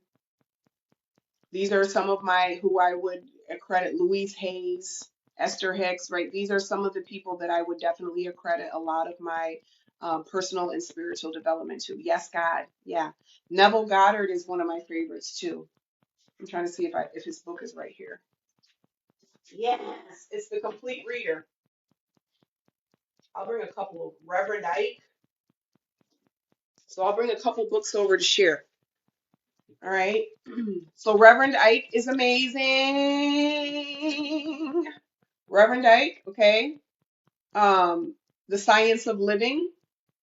These are some of my who I would accredit Louise Hayes, Esther Hicks, right? These are some of the people that I would definitely accredit a lot of my personal and spiritual development to. Yes, God. Yeah. Neville Goddard is one of my favorites too. I'm trying to see if his book is right here. Yes, it's The Complete Reader. I'll bring a couple of Reverend Ike. So I'll bring a couple books over to share. All right. So Reverend Ike is amazing. Reverend Ike, okay. The Science of Living.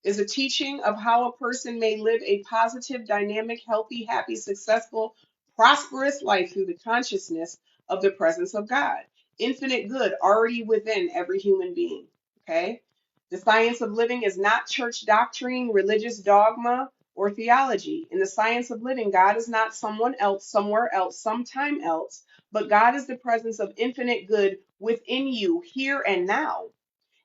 is a teaching of how a person may live a positive, dynamic, healthy, happy, successful, prosperous life through the consciousness of the presence of God. Infinite good already within every human being. Okay? The science of living is not church doctrine, religious dogma, or theology. In the science of living, God is not someone else, somewhere else, sometime else, but God is the presence of infinite good within you here and now.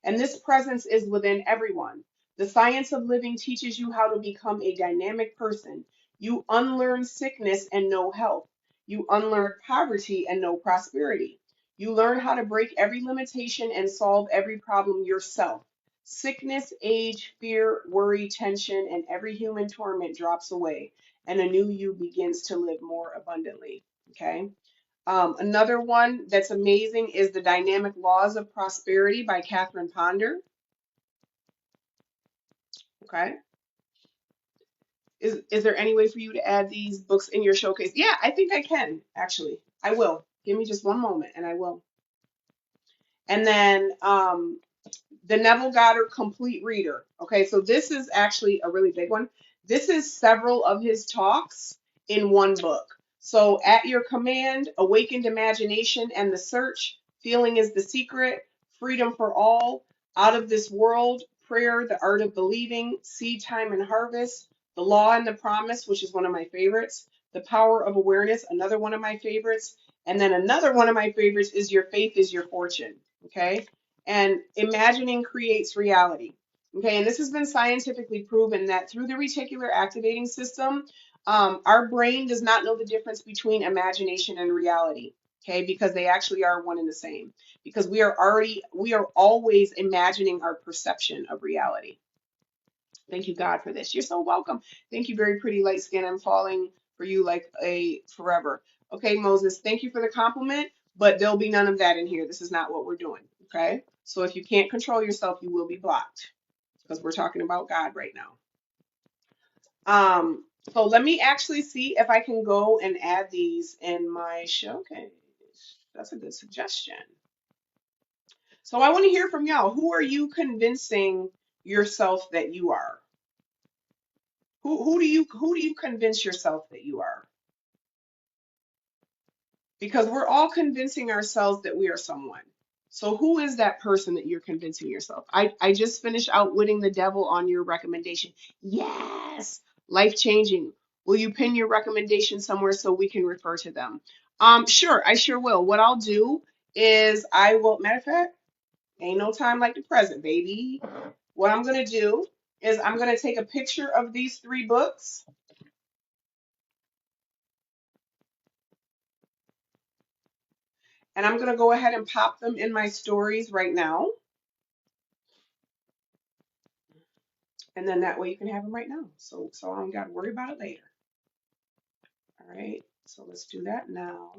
And this presence is within everyone. The science of living teaches you how to become a dynamic person. You unlearn sickness and know health. You unlearn poverty and know prosperity. You learn how to break every limitation and solve every problem yourself. Sickness, age, fear, worry, tension, and every human torment drops away, and a new you begins to live more abundantly. Okay? Another one that's amazing is The Dynamic Laws of Prosperity by Catherine Ponder. Okay. Is there any way for you to add these books in your showcase? Yeah, I think I can, actually. I will. Give me just one moment and I will. And then the Neville Goddard Complete Reader. Okay, so this is actually a really big one. This is several of his talks in one book. So, At Your Command, Awakened Imagination and the Search, Feeling is the Secret, Freedom for All, Out of This World, Prayer, The Art of Believing, Seed Time and Harvest, The Law and the Promise, which is one of my favorites, The Power of Awareness, another one of my favorites, and then another one of my favorites is Your Faith is Your Fortune. Okay. And imagining creates reality. Okay, and this has been scientifically proven that through the reticular activating system, our brain does not know the difference between imagination and reality. Okay, because they actually are one and the same. Because we are always imagining our perception of reality. Thank you, God, for this. You're so welcome. Thank you, very pretty light skin. I'm falling for you like a forever. Okay, Moses, thank you for the compliment, but there'll be none of that in here. This is not what we're doing. Okay, so if you can't control yourself, you will be blocked because we're talking about God right now. So let me actually see if I can go and add these in my showcase. That's a good suggestion. So I want to hear from y'all. Who are you convincing yourself that you are? Who do you convince yourself that you are? Because we're all convincing ourselves that we are someone. So who is that person that you're convincing yourself? I just finished outwitting the devil on your recommendation. Yes, life changing. Will you pin your recommendation somewhere so we can refer to them? Sure, I sure will. What I'll do is I will, matter of fact, ain't no time like the present, baby. What I'm gonna do is I'm gonna take a picture of these three books. And I'm going to go ahead and pop them in my stories right now. And then that way you can have them right now. So I don't got to worry about it later. All right. So let's do that now.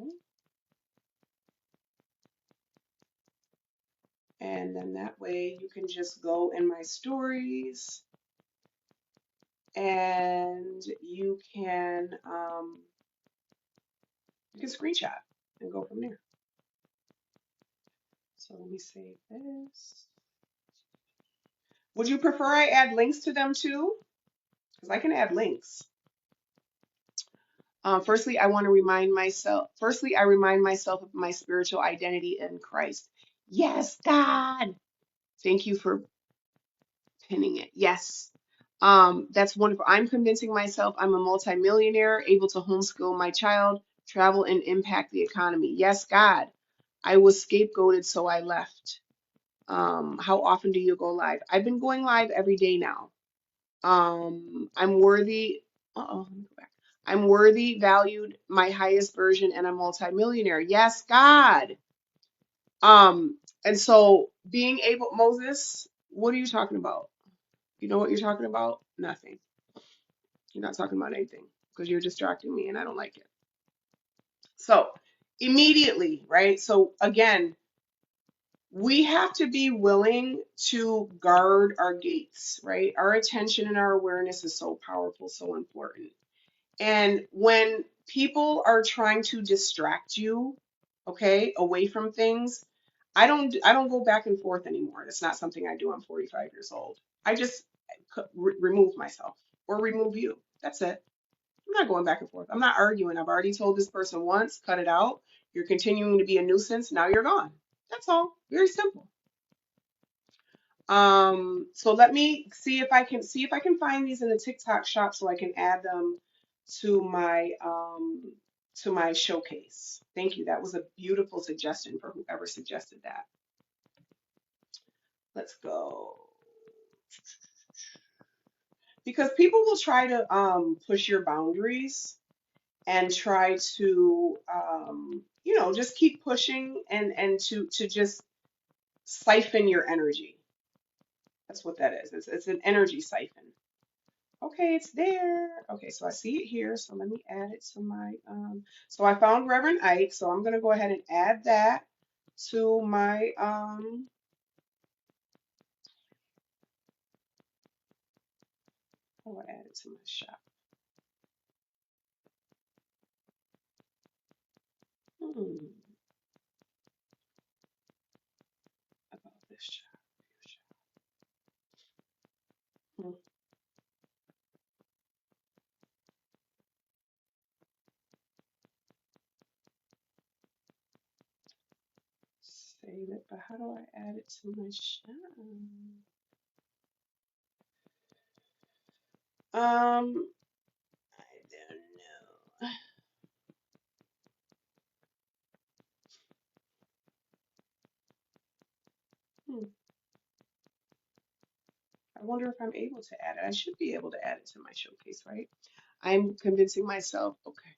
And then that way you can just go in my stories and you can screenshot and go from there. So let me save this. Would you prefer I add links to them too? Because I can add links. Firstly, I want to remind myself. Firstly, I remind myself of my spiritual identity in Christ. Yes, God. Thank you for pinning it. Yes. That's wonderful. I'm convincing myself I'm a multimillionaire, able to homeschool my child, travel, and impact the economy. Yes, God. I was scapegoated, so I left. How often do you go live? I've been going live every day now. I'm worthy. Uh-oh, let me go back. I'm worthy, valued, my highest version, and a multimillionaire. Yes, God. And so being able, Moses, what are you talking about? You know what you're talking about? Nothing. You're not talking about anything because you're distracting me and I don't like it. So immediately, right? So again, we have to be willing to guard our gates, right? Our attention and our awareness is so powerful, so important. And when people are trying to distract you, okay, away from things, I don't go back and forth anymore. It's not something I do. I'm 45 years old. I just remove myself or remove you. That's it. I'm not going back and forth. I'm not arguing. I've already told this person once, cut it out. You're continuing to be a nuisance. Now you're gone. That's all. Very simple. So let me see if I can find these in the TikTok shop so I can add them to my showcase. Thank you. That was a beautiful suggestion for whoever suggested that. Let's go. Because people will try to push your boundaries and try to just keep pushing and to just siphon your energy. That's what that is. It's an energy siphon. Okay, it's there. Okay, so I see it here. So let me add it to my so I found Reverend Ike, so I'm gonna go ahead and add that to my I'll add it to my shop. Hmm, about this shop. Hmm. Save it, but how do I add it to my shop? I don't know. Hmm. I wonder if I'm able to add it. I should be able to add it to my showcase, right? I'm convincing myself. Okay,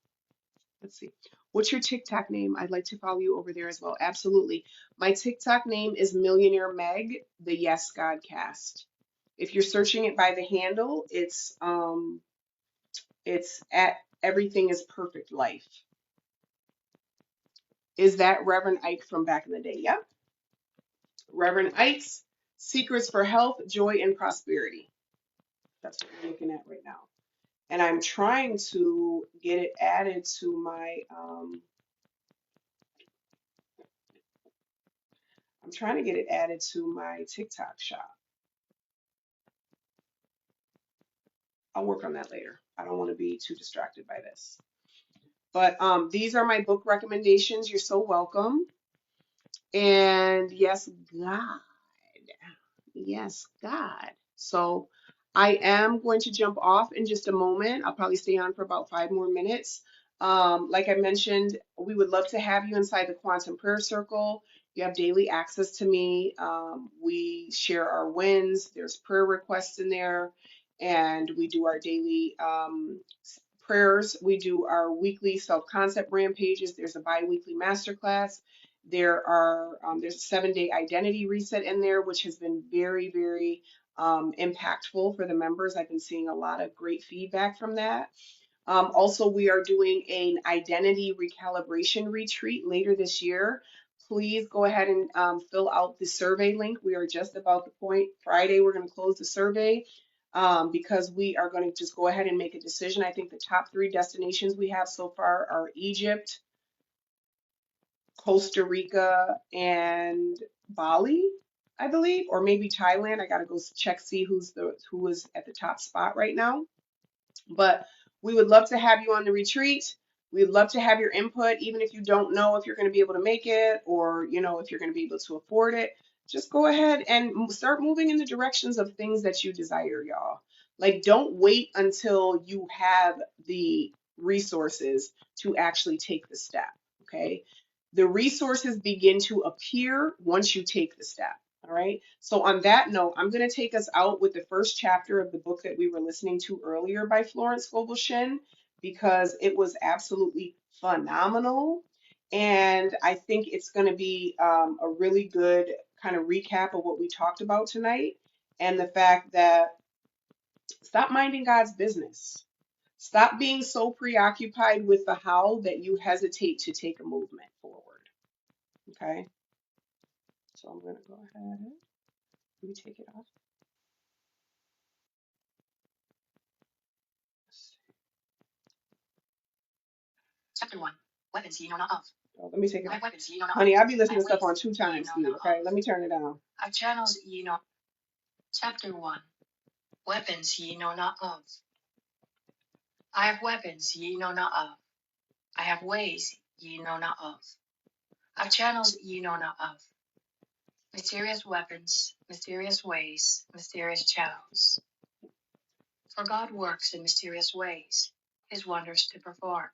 let's see. What's your TikTok name? I'd like to follow you over there as well. Absolutely. My TikTok name is Millionaire Meg, the Yes Godcast. If you're searching it by the handle, it's at Everything is Perfect Life. Is that Reverend Ike from back in the day? Yep. Reverend Ike's Secrets for Health, Joy, and Prosperity. That's what we're looking at right now. And I'm trying to get it added to my I'm trying to get it added to my TikTok shop. I'll work on that later. I don't want to be too distracted by this. But these are my book recommendations. You're so welcome. And yes, God. Yes, God. So I am going to jump off in just a moment. I'll probably stay on for about 5 more minutes. Like I mentioned, we would love to have you inside the Quantum Prayer Circle. You have daily access to me. We share our wins. There's prayer requests in there, and we do our daily prayers. We do our weekly self-concept rampages. There's a bi-weekly masterclass. There's a 7-day identity reset in there, which has been very, very impactful for the members. I've been seeing a lot of great feedback from that. Also, we are doing an identity recalibration retreat later this year. Please go ahead and fill out the survey link. We are just about the point. Friday, we're going to close the survey because we are going to just go ahead and make a decision. I think the top 3 destinations we have so far are Egypt, Costa Rica, and Bali, I believe, or maybe Thailand. I gotta go check, see who is at the top spot right now. But we would love to have you on the retreat. We'd love to have your input, even if you don't know if you're going to be able to make it or, if you're going to be able to afford it. Just go ahead and start moving in the directions of things that you desire, y'all. Like, don't wait until you have the resources to actually take the step, okay? The resources begin to appear once you take the step. All right. So on that note, I'm going to take us out with the first chapter of the book that we were listening to earlier by Florence Scovel Shinn, because it was absolutely phenomenal. And I think it's going to be a really good kind of recap of what we talked about tonight and the fact that stop minding God's business. Stop being so preoccupied with the how that you hesitate to take a movement forward. Okay. So I'm going to go ahead. Let me take it off. Chapter 1. Weapons ye know not of. Oh, let me take it off. Weapons ye know not of. Honey, I'll be listening to stuff on 2 times speed, okay? Let me turn it down. Our channels ye know. Chapter 1. Weapons ye know not of. I have weapons ye know not of. I have ways ye know not of. I have channels ye know not of. Mysterious weapons, mysterious ways, mysterious channels. For God works in mysterious ways, his wonders to perform.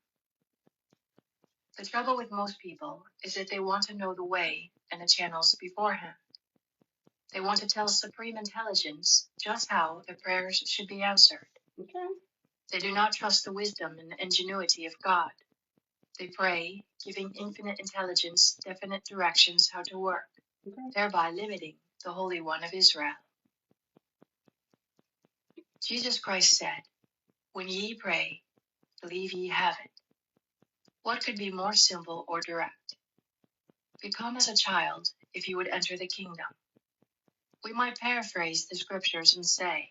The trouble with most people is that they want to know the way and the channels beforehand. They want to tell Supreme Intelligence just how their prayers should be answered. Okay. They do not trust the wisdom and ingenuity of God. They pray, giving infinite intelligence definite directions how to work, thereby limiting the Holy One of Israel. Jesus Christ said, "When ye pray, believe ye have it." What could be more simple or direct? Become as a child if you would enter the kingdom. We might paraphrase the scriptures and say,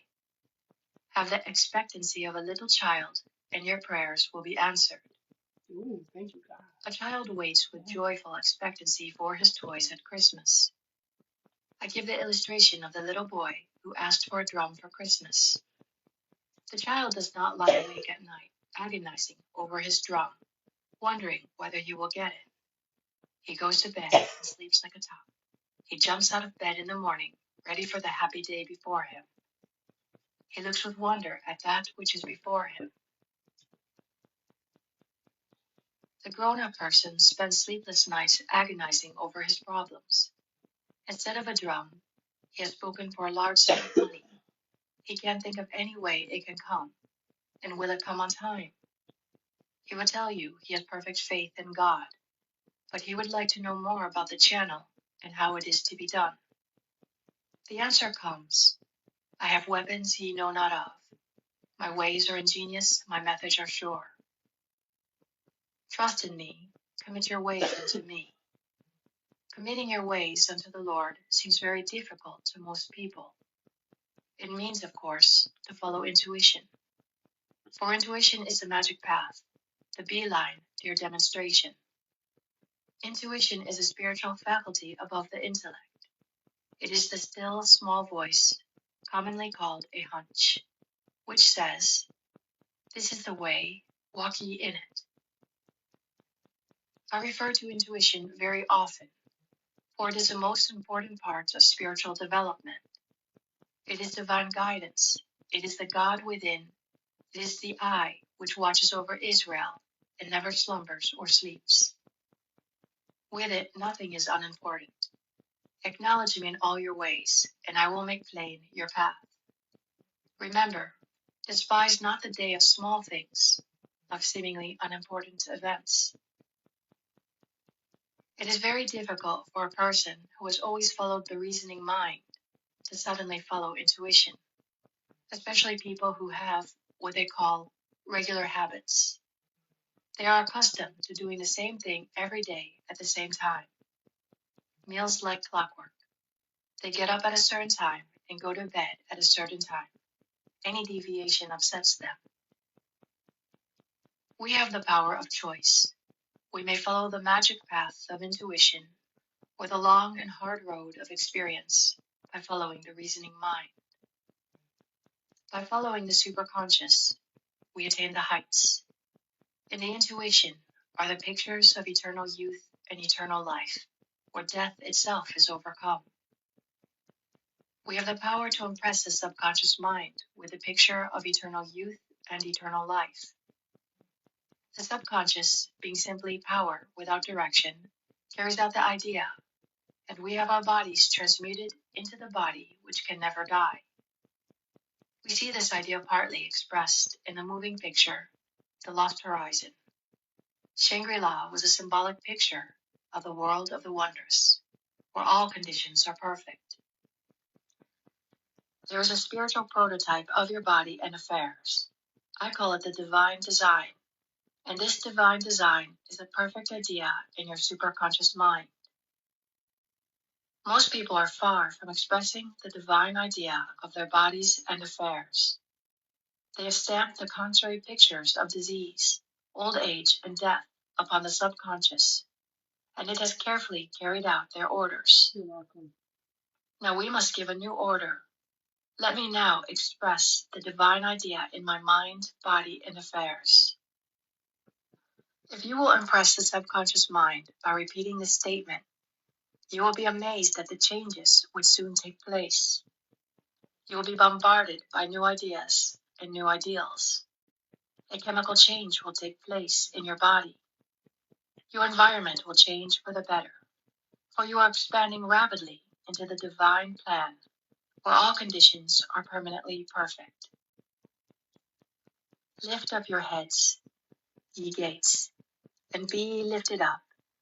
have the expectancy of a little child, and your prayers will be answered. Ooh, thank you, God. A child waits with joyful expectancy for his toys at Christmas. I give the illustration of the little boy who asked for a drum for Christmas. The child does not lie awake at night, agonizing over his drum, wondering whether he will get it. He goes to bed and sleeps like a top. He jumps out of bed in the morning, ready for the happy day before him. He looks with wonder at that which is before him. The grown-up person spends sleepless nights agonizing over his problems. Instead of a drum, he has spoken for a large sum of money. He can't think of any way it can come, and will it come on time? He will tell you he has perfect faith in God, but he would like to know more about the channel and how it is to be done. The answer comes, I have weapons ye know not of. My ways are ingenious, my methods are sure. Trust in me, commit your ways unto me. Committing your ways unto the Lord seems very difficult to most people. It means, of course, to follow intuition. For intuition is the magic path, the beeline to your demonstration. Intuition is a spiritual faculty above the intellect. It is the still, small voice, commonly called a hunch, which says, "This is the way, walk ye in it." I refer to intuition very often, for it is the most important part of spiritual development. It is divine guidance. It is the God within. It is the eye which watches over Israel and never slumbers or sleeps. With it, nothing is unimportant. Acknowledge me in all your ways, and I will make plain your path. Remember, despise not the day of small things, of seemingly unimportant events. It is very difficult for a person who has always followed the reasoning mind to suddenly follow intuition, especially people who have what they call regular habits. They are accustomed to doing the same thing every day at the same time. Meals like clockwork. They get up at a certain time and go to bed at a certain time. Any deviation upsets them. We have the power of choice. We may follow the magic path of intuition or the long and hard road of experience by following the reasoning mind. By following the superconscious, we attain the heights. In the intuition are the pictures of eternal youth and eternal life, where death itself is overcome. We have the power to impress the subconscious mind with a picture of eternal youth and eternal life. The subconscious, being simply power without direction, carries out the idea, and we have our bodies transmuted into the body which can never die. We see this idea partly expressed in the moving picture, The Lost Horizon. Shangri-La was a symbolic picture of the world of the wondrous, where all conditions are perfect. There is a spiritual prototype of your body and affairs. I call it the divine design, and this divine design is a perfect idea in your superconscious mind. Most people are far from expressing the divine idea of their bodies and affairs. They have stamped the contrary pictures of disease, old age, and death upon the subconscious, and it has carefully carried out their orders. You're welcome. Now we must give a new order. Let me now express the divine idea in my mind, body, and affairs. If you will impress the subconscious mind by repeating this statement, you will be amazed at the changes which soon take place. You will be bombarded by new ideas and new ideals. A chemical change will take place in your body. Your environment will change for the better, for you are expanding rapidly into the divine plan, where all conditions are permanently perfect. Lift up your heads, ye gates, and be ye lifted up,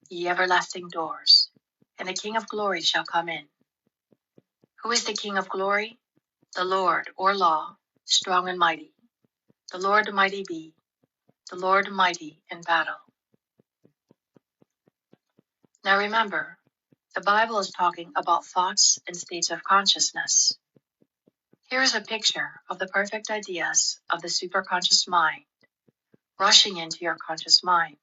ye everlasting doors, and the King of glory shall come in. Who is the King of glory? The Lord, or law, strong and mighty. The Lord mighty be, the Lord mighty in battle. Now remember, the Bible is talking about thoughts and states of consciousness. Here is a picture of the perfect ideas of the superconscious mind rushing into your conscious mind.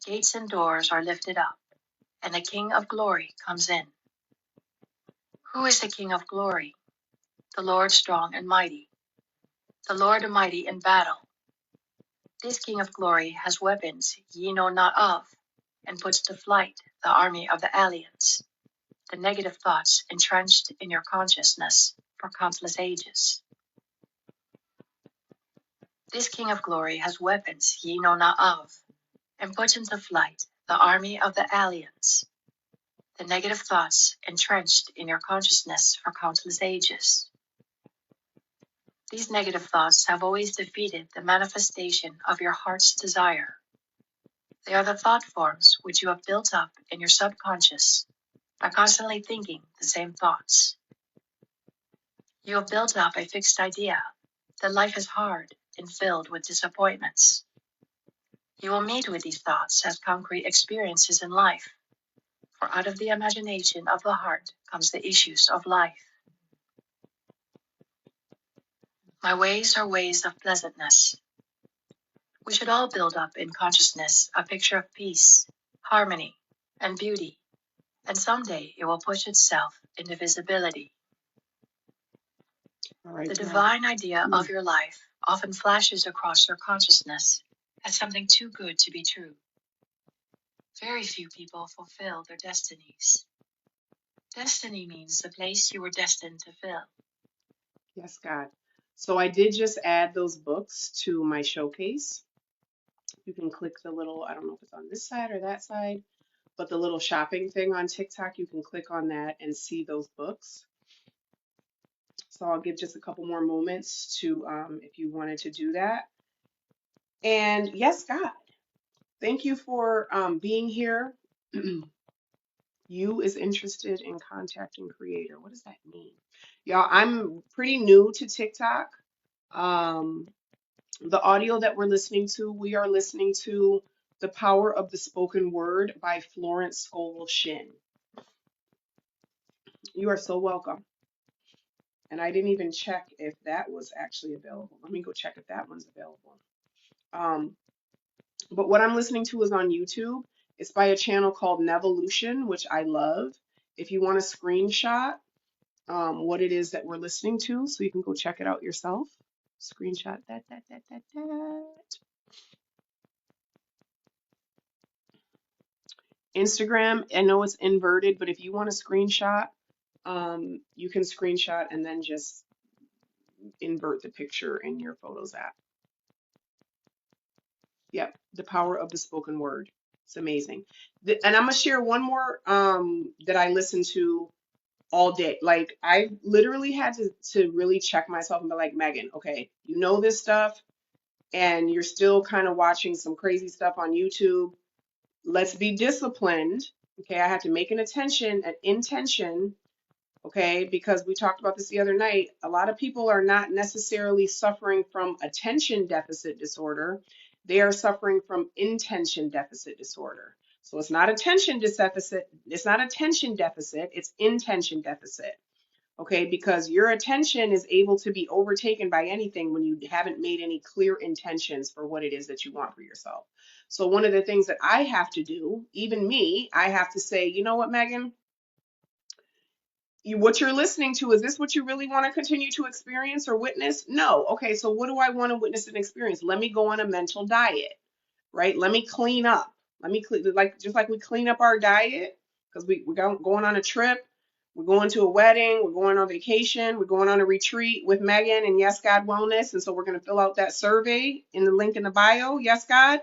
Gates and doors are lifted up, and the King of glory comes in. Who is the King of glory? The Lord strong and mighty, the Lord mighty in battle. This King of glory has weapons ye know not of, and puts to flight the army of the aliens, the negative thoughts entrenched in your consciousness for countless ages. This King of glory has weapons ye know not of, and puts into flight the army of the aliens, the negative thoughts entrenched in your consciousness for countless ages. These negative thoughts have always defeated the manifestation of your heart's desire. They are the thought forms which you have built up in your subconscious by constantly thinking the same thoughts. You have built up a fixed idea that life is hard and filled with disappointments. You will meet with these thoughts as concrete experiences in life, for out of the imagination of the heart comes the issues of life. My ways are ways of pleasantness. We should all build up in consciousness a picture of peace, harmony, and beauty, and someday it will push itself into visibility. All right, The now. divine idea of your life often flashes across your consciousness as something too good to be true. Very few people fulfill their destinies. Destiny means the place you were destined to fill. Yes, God. So I did just add those books to my showcase. You can click the little, I don't know if it's on this side or that side, but the little shopping thing on TikTok, you can click on that and see those books. So I'll give just a couple more moments to, if you wanted to do that. And yes, God, thank you for being here. You is interested in contacting creator. What does that mean? Y'all, I'm pretty new to TikTok. Um, the audio that we're listening to, we are listening to The Power of the Spoken Word by Florence Scovel Shinn. You are so welcome. And I didn't even check if that was actually available. Let me go check if that one's available. Um, but what I'm listening to is on YouTube. It's by a channel called Nevolution, which I love. If you want to screenshot what it is that we're listening to, so you can go check it out yourself. Screenshot that. Instagram, I know it's inverted, but if you want to screenshot, you can screenshot and then just invert the picture in your Photos app. Yep, the power of the spoken word. It's amazing. And I'm gonna share one more that I listen to all day. Like I literally had to really check myself and be like, Megan, okay, you know this stuff, and you're still kind of watching some crazy stuff on YouTube. Let's be disciplined. Okay, I have to make an intention. Okay, because we talked about this the other night. A lot of people are not necessarily suffering from attention deficit disorder. They are suffering from intention deficit disorder. So it's not attention deficit, it's intention deficit. Okay, because your attention is able to be overtaken by anything when you haven't made any clear intentions for what it is that you want for yourself. So one of the things that I have to do, even me, I have to say, you know what, Megan? what you're listening to, is this what you really want to continue to experience or witness? No. Okay, so what do I want to witness and experience? Let me go on a mental diet, right? Let me clean up. Let me clean, like just like we clean up our diet because we're going on a trip, we're going to a wedding, we're going on vacation, we're going on a retreat with Megan and Yes God Wellness, and so we're going to fill out that survey in the link in the bio. Yes God.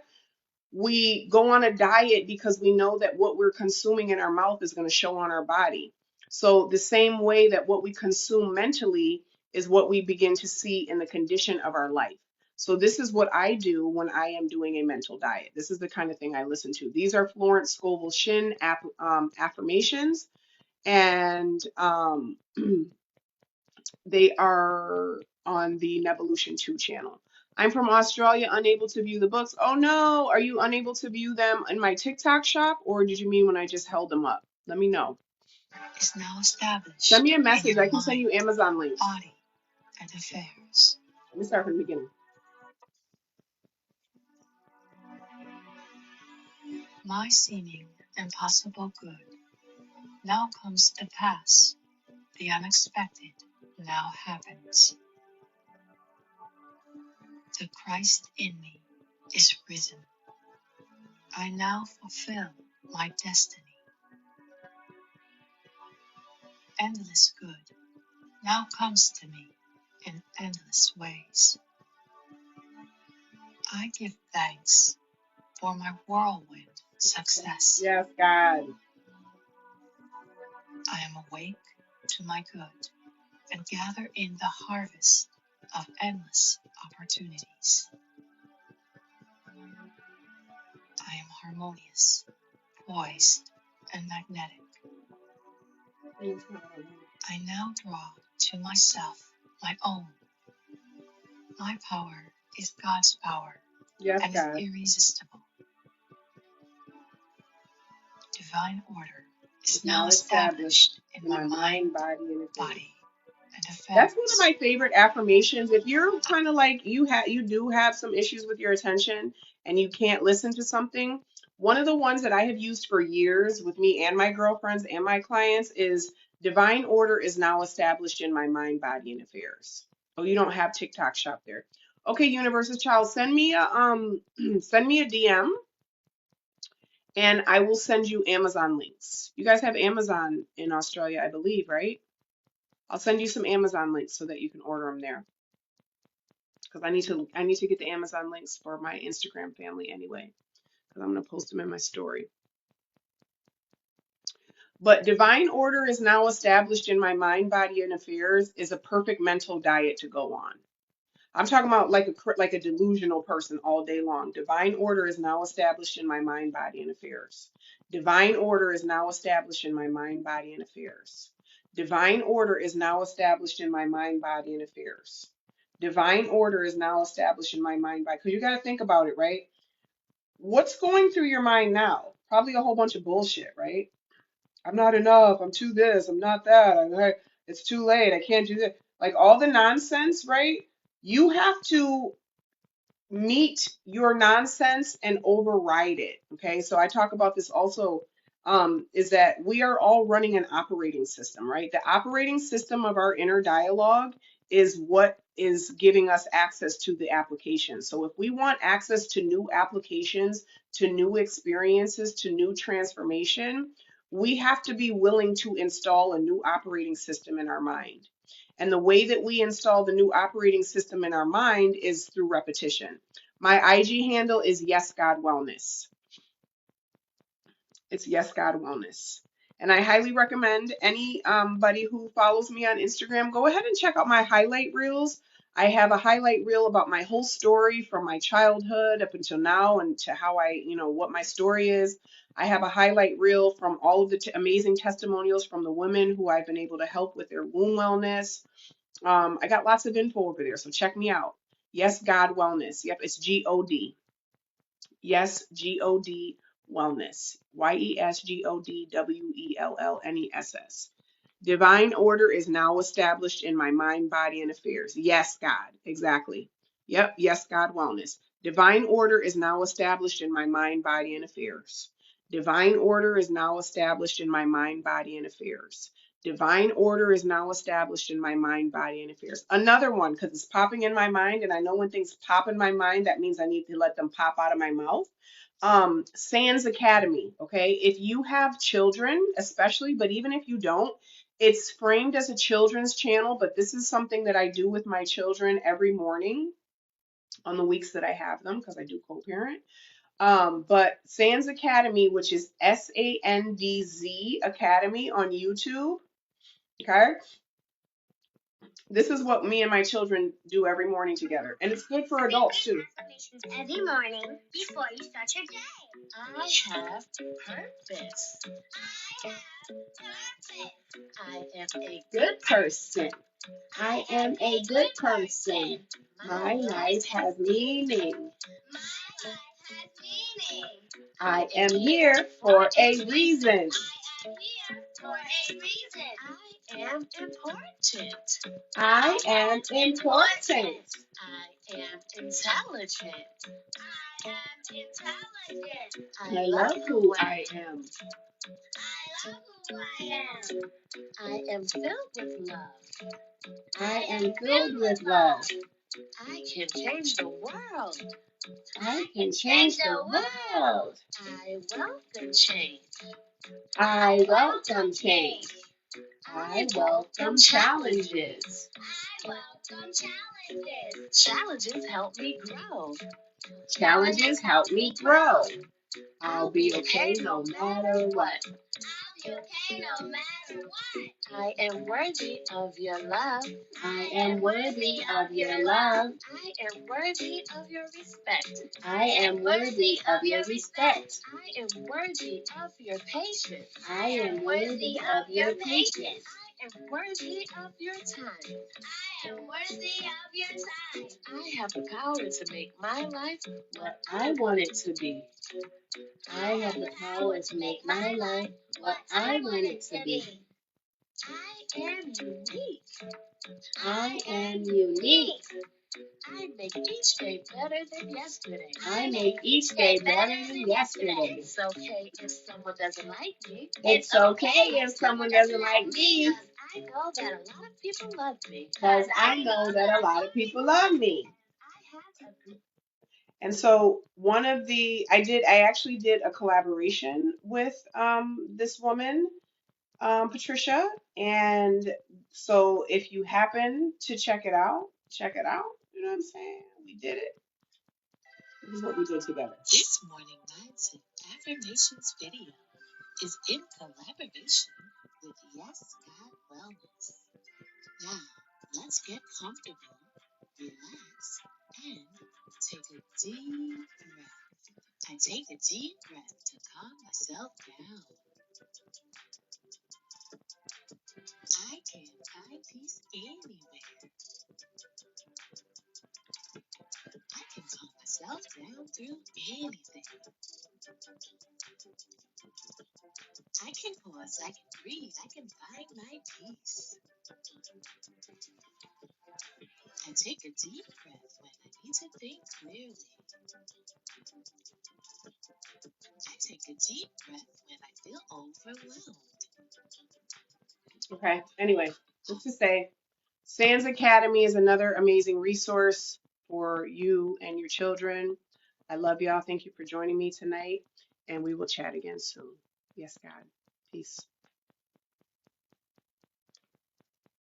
We go on a diet because we know that what we're consuming in our mouth is going to show on our body. So the same way that what we consume mentally is what we begin to see in the condition of our life. So this is what I do when I am doing a mental diet. This is the kind of thing I listen to. These are Florence Scovel Shinn affirmations, and they are on the Nevolution 2 channel. I'm from Australia, unable to view the books. Oh no, are you unable to view them in my TikTok shop, or did you mean when I just held them up? Let me know. Is now established. Send me a message. I can send you Amazon links. Body and affairs. Let me start from the beginning. My seeming impossible good now comes to pass. The unexpected now happens. The Christ in me is risen. I now fulfill my destiny. Endless good now comes to me in endless ways. I give thanks for my whirlwind success. Yes, God. I am awake to my good and gather in the harvest of endless opportunities. I am harmonious, poised, and magnetic. I now draw to myself my own. My power is God's power, yes, and God. is irresistible. Divine order is now established in my mind, body, and affairs. That's one of my favorite affirmations. If you're kind of like you do have some issues with your attention and you can't listen to something, one of the ones that I have used for years with me and my girlfriends and my clients is divine order is now established in my mind, body, and affairs. Oh, you don't have TikTok shop there. Okay, Universe's Child, send me a send me a DM and I will send you Amazon links. You guys have Amazon in Australia, I believe, right? I'll send you some Amazon links so that you can order them there. Because I need to get the Amazon links for my Instagram family anyway. Because I'm gonna post them in my story. But divine order is now established in my mind, body, and affairs is a perfect mental diet to go on. I'm talking about like a delusional person all day long. Divine order is now established in my mind, body, and affairs. Divine order is now established in my mind, body, and affairs. Divine order is now established in my mind, body, and affairs. Divine order is now established in my mind, body. Because you got to think about it, right? What's going through your mind now? Probably a whole bunch of bullshit, right? I'm not enough. I'm too this. I'm not that. It's too late. I can't do that. Like all the nonsense, right? You have to meet your nonsense and override it. Okay, so I talk about this also, is that we are all running an operating system, right? The operating system of our inner dialogue is what is giving us access to the application. So if we want access to new applications, to new experiences, to new transformation, we have to be willing to install a new operating system in our mind. And the way that we install the new operating system in our mind is through repetition. My IG handle is Yes God Wellness. It's Yes God Wellness. And I highly recommend anybody who follows me on Instagram, go ahead and check out my highlight reels. I have a highlight reel about my whole story from my childhood up until now and to how what my story is. I have a highlight reel from all of the amazing testimonials from the women who I've been able to help with their womb wellness. I got lots of info over there, so check me out. Yes God Wellness. Yep, it's God. Yes, God Wellness. YesGodWellness. Divine order is now established in my mind, body, and affairs. Yes, God. Exactly. Yep. Yes, God Wellness. Divine order is now established in my mind, body, and affairs. Divine order is now established in my mind, body, and affairs. Divine order is now established in my mind, body, and affairs. Another one, because it's popping in my mind, and I know when things pop in my mind, that means I need to let them pop out of my mouth. Sans Academy, okay? If you have children, especially, but even if you don't, it's framed as a children's channel, but this is something that I do with my children every morning on the weeks that I have them, because I do co-parent. But Sans Academy, which is SANDZ Academy on YouTube, okay? This is what me and my children do every morning together. And it's good for adults too. Affirmations every morning before you start your day. I have purpose. I am a good person. I am a good person. My life has meaning. I am here for a reason. I am important. I am important. I am intelligent. I love who I am. I am filled with love. I am filled with love. I can change the world. I can change the world. I welcome change. I welcome change. I welcome challenges. Challenges help me grow. Challenges help me grow. I'll be okay no matter what. I am worthy of your love. I am worthy of your love. I am worthy of your respect. I am worthy of your respect. I am worthy of your patience. I am worthy of your patience. I am worthy of your time. I have the power to make my life What I want it to be. I have the power to make my life what I want it to be. I am unique. I am unique. I make each day better than yesterday. I make each day better than yesterday. It's okay if someone doesn't like me. It's okay if someone doesn't like me. I know that a lot of people love me. Because I know that a lot of people love me. And so I actually did a collaboration with this woman, Patricia. And so if you happen to check it out, check it out. You know what I'm saying? We did it. This is what we did together. This morning mindset affirmations video is in collaboration with Yes God Wellness. Now, let's get comfortable, relax, and take a deep breath. I take a deep breath to calm myself down. I can find peace anywhere. I can calm myself down through anything. I can pause, I can breathe, I can find my peace. I take a deep breath when I need to think clearly. I take a deep breath when I feel overwhelmed. Okay. Anyway, just to say, Sans Academy is another amazing resource for you and your children. I love y'all. Thank you for joining me tonight, and we will chat again soon. Yes, God. Peace.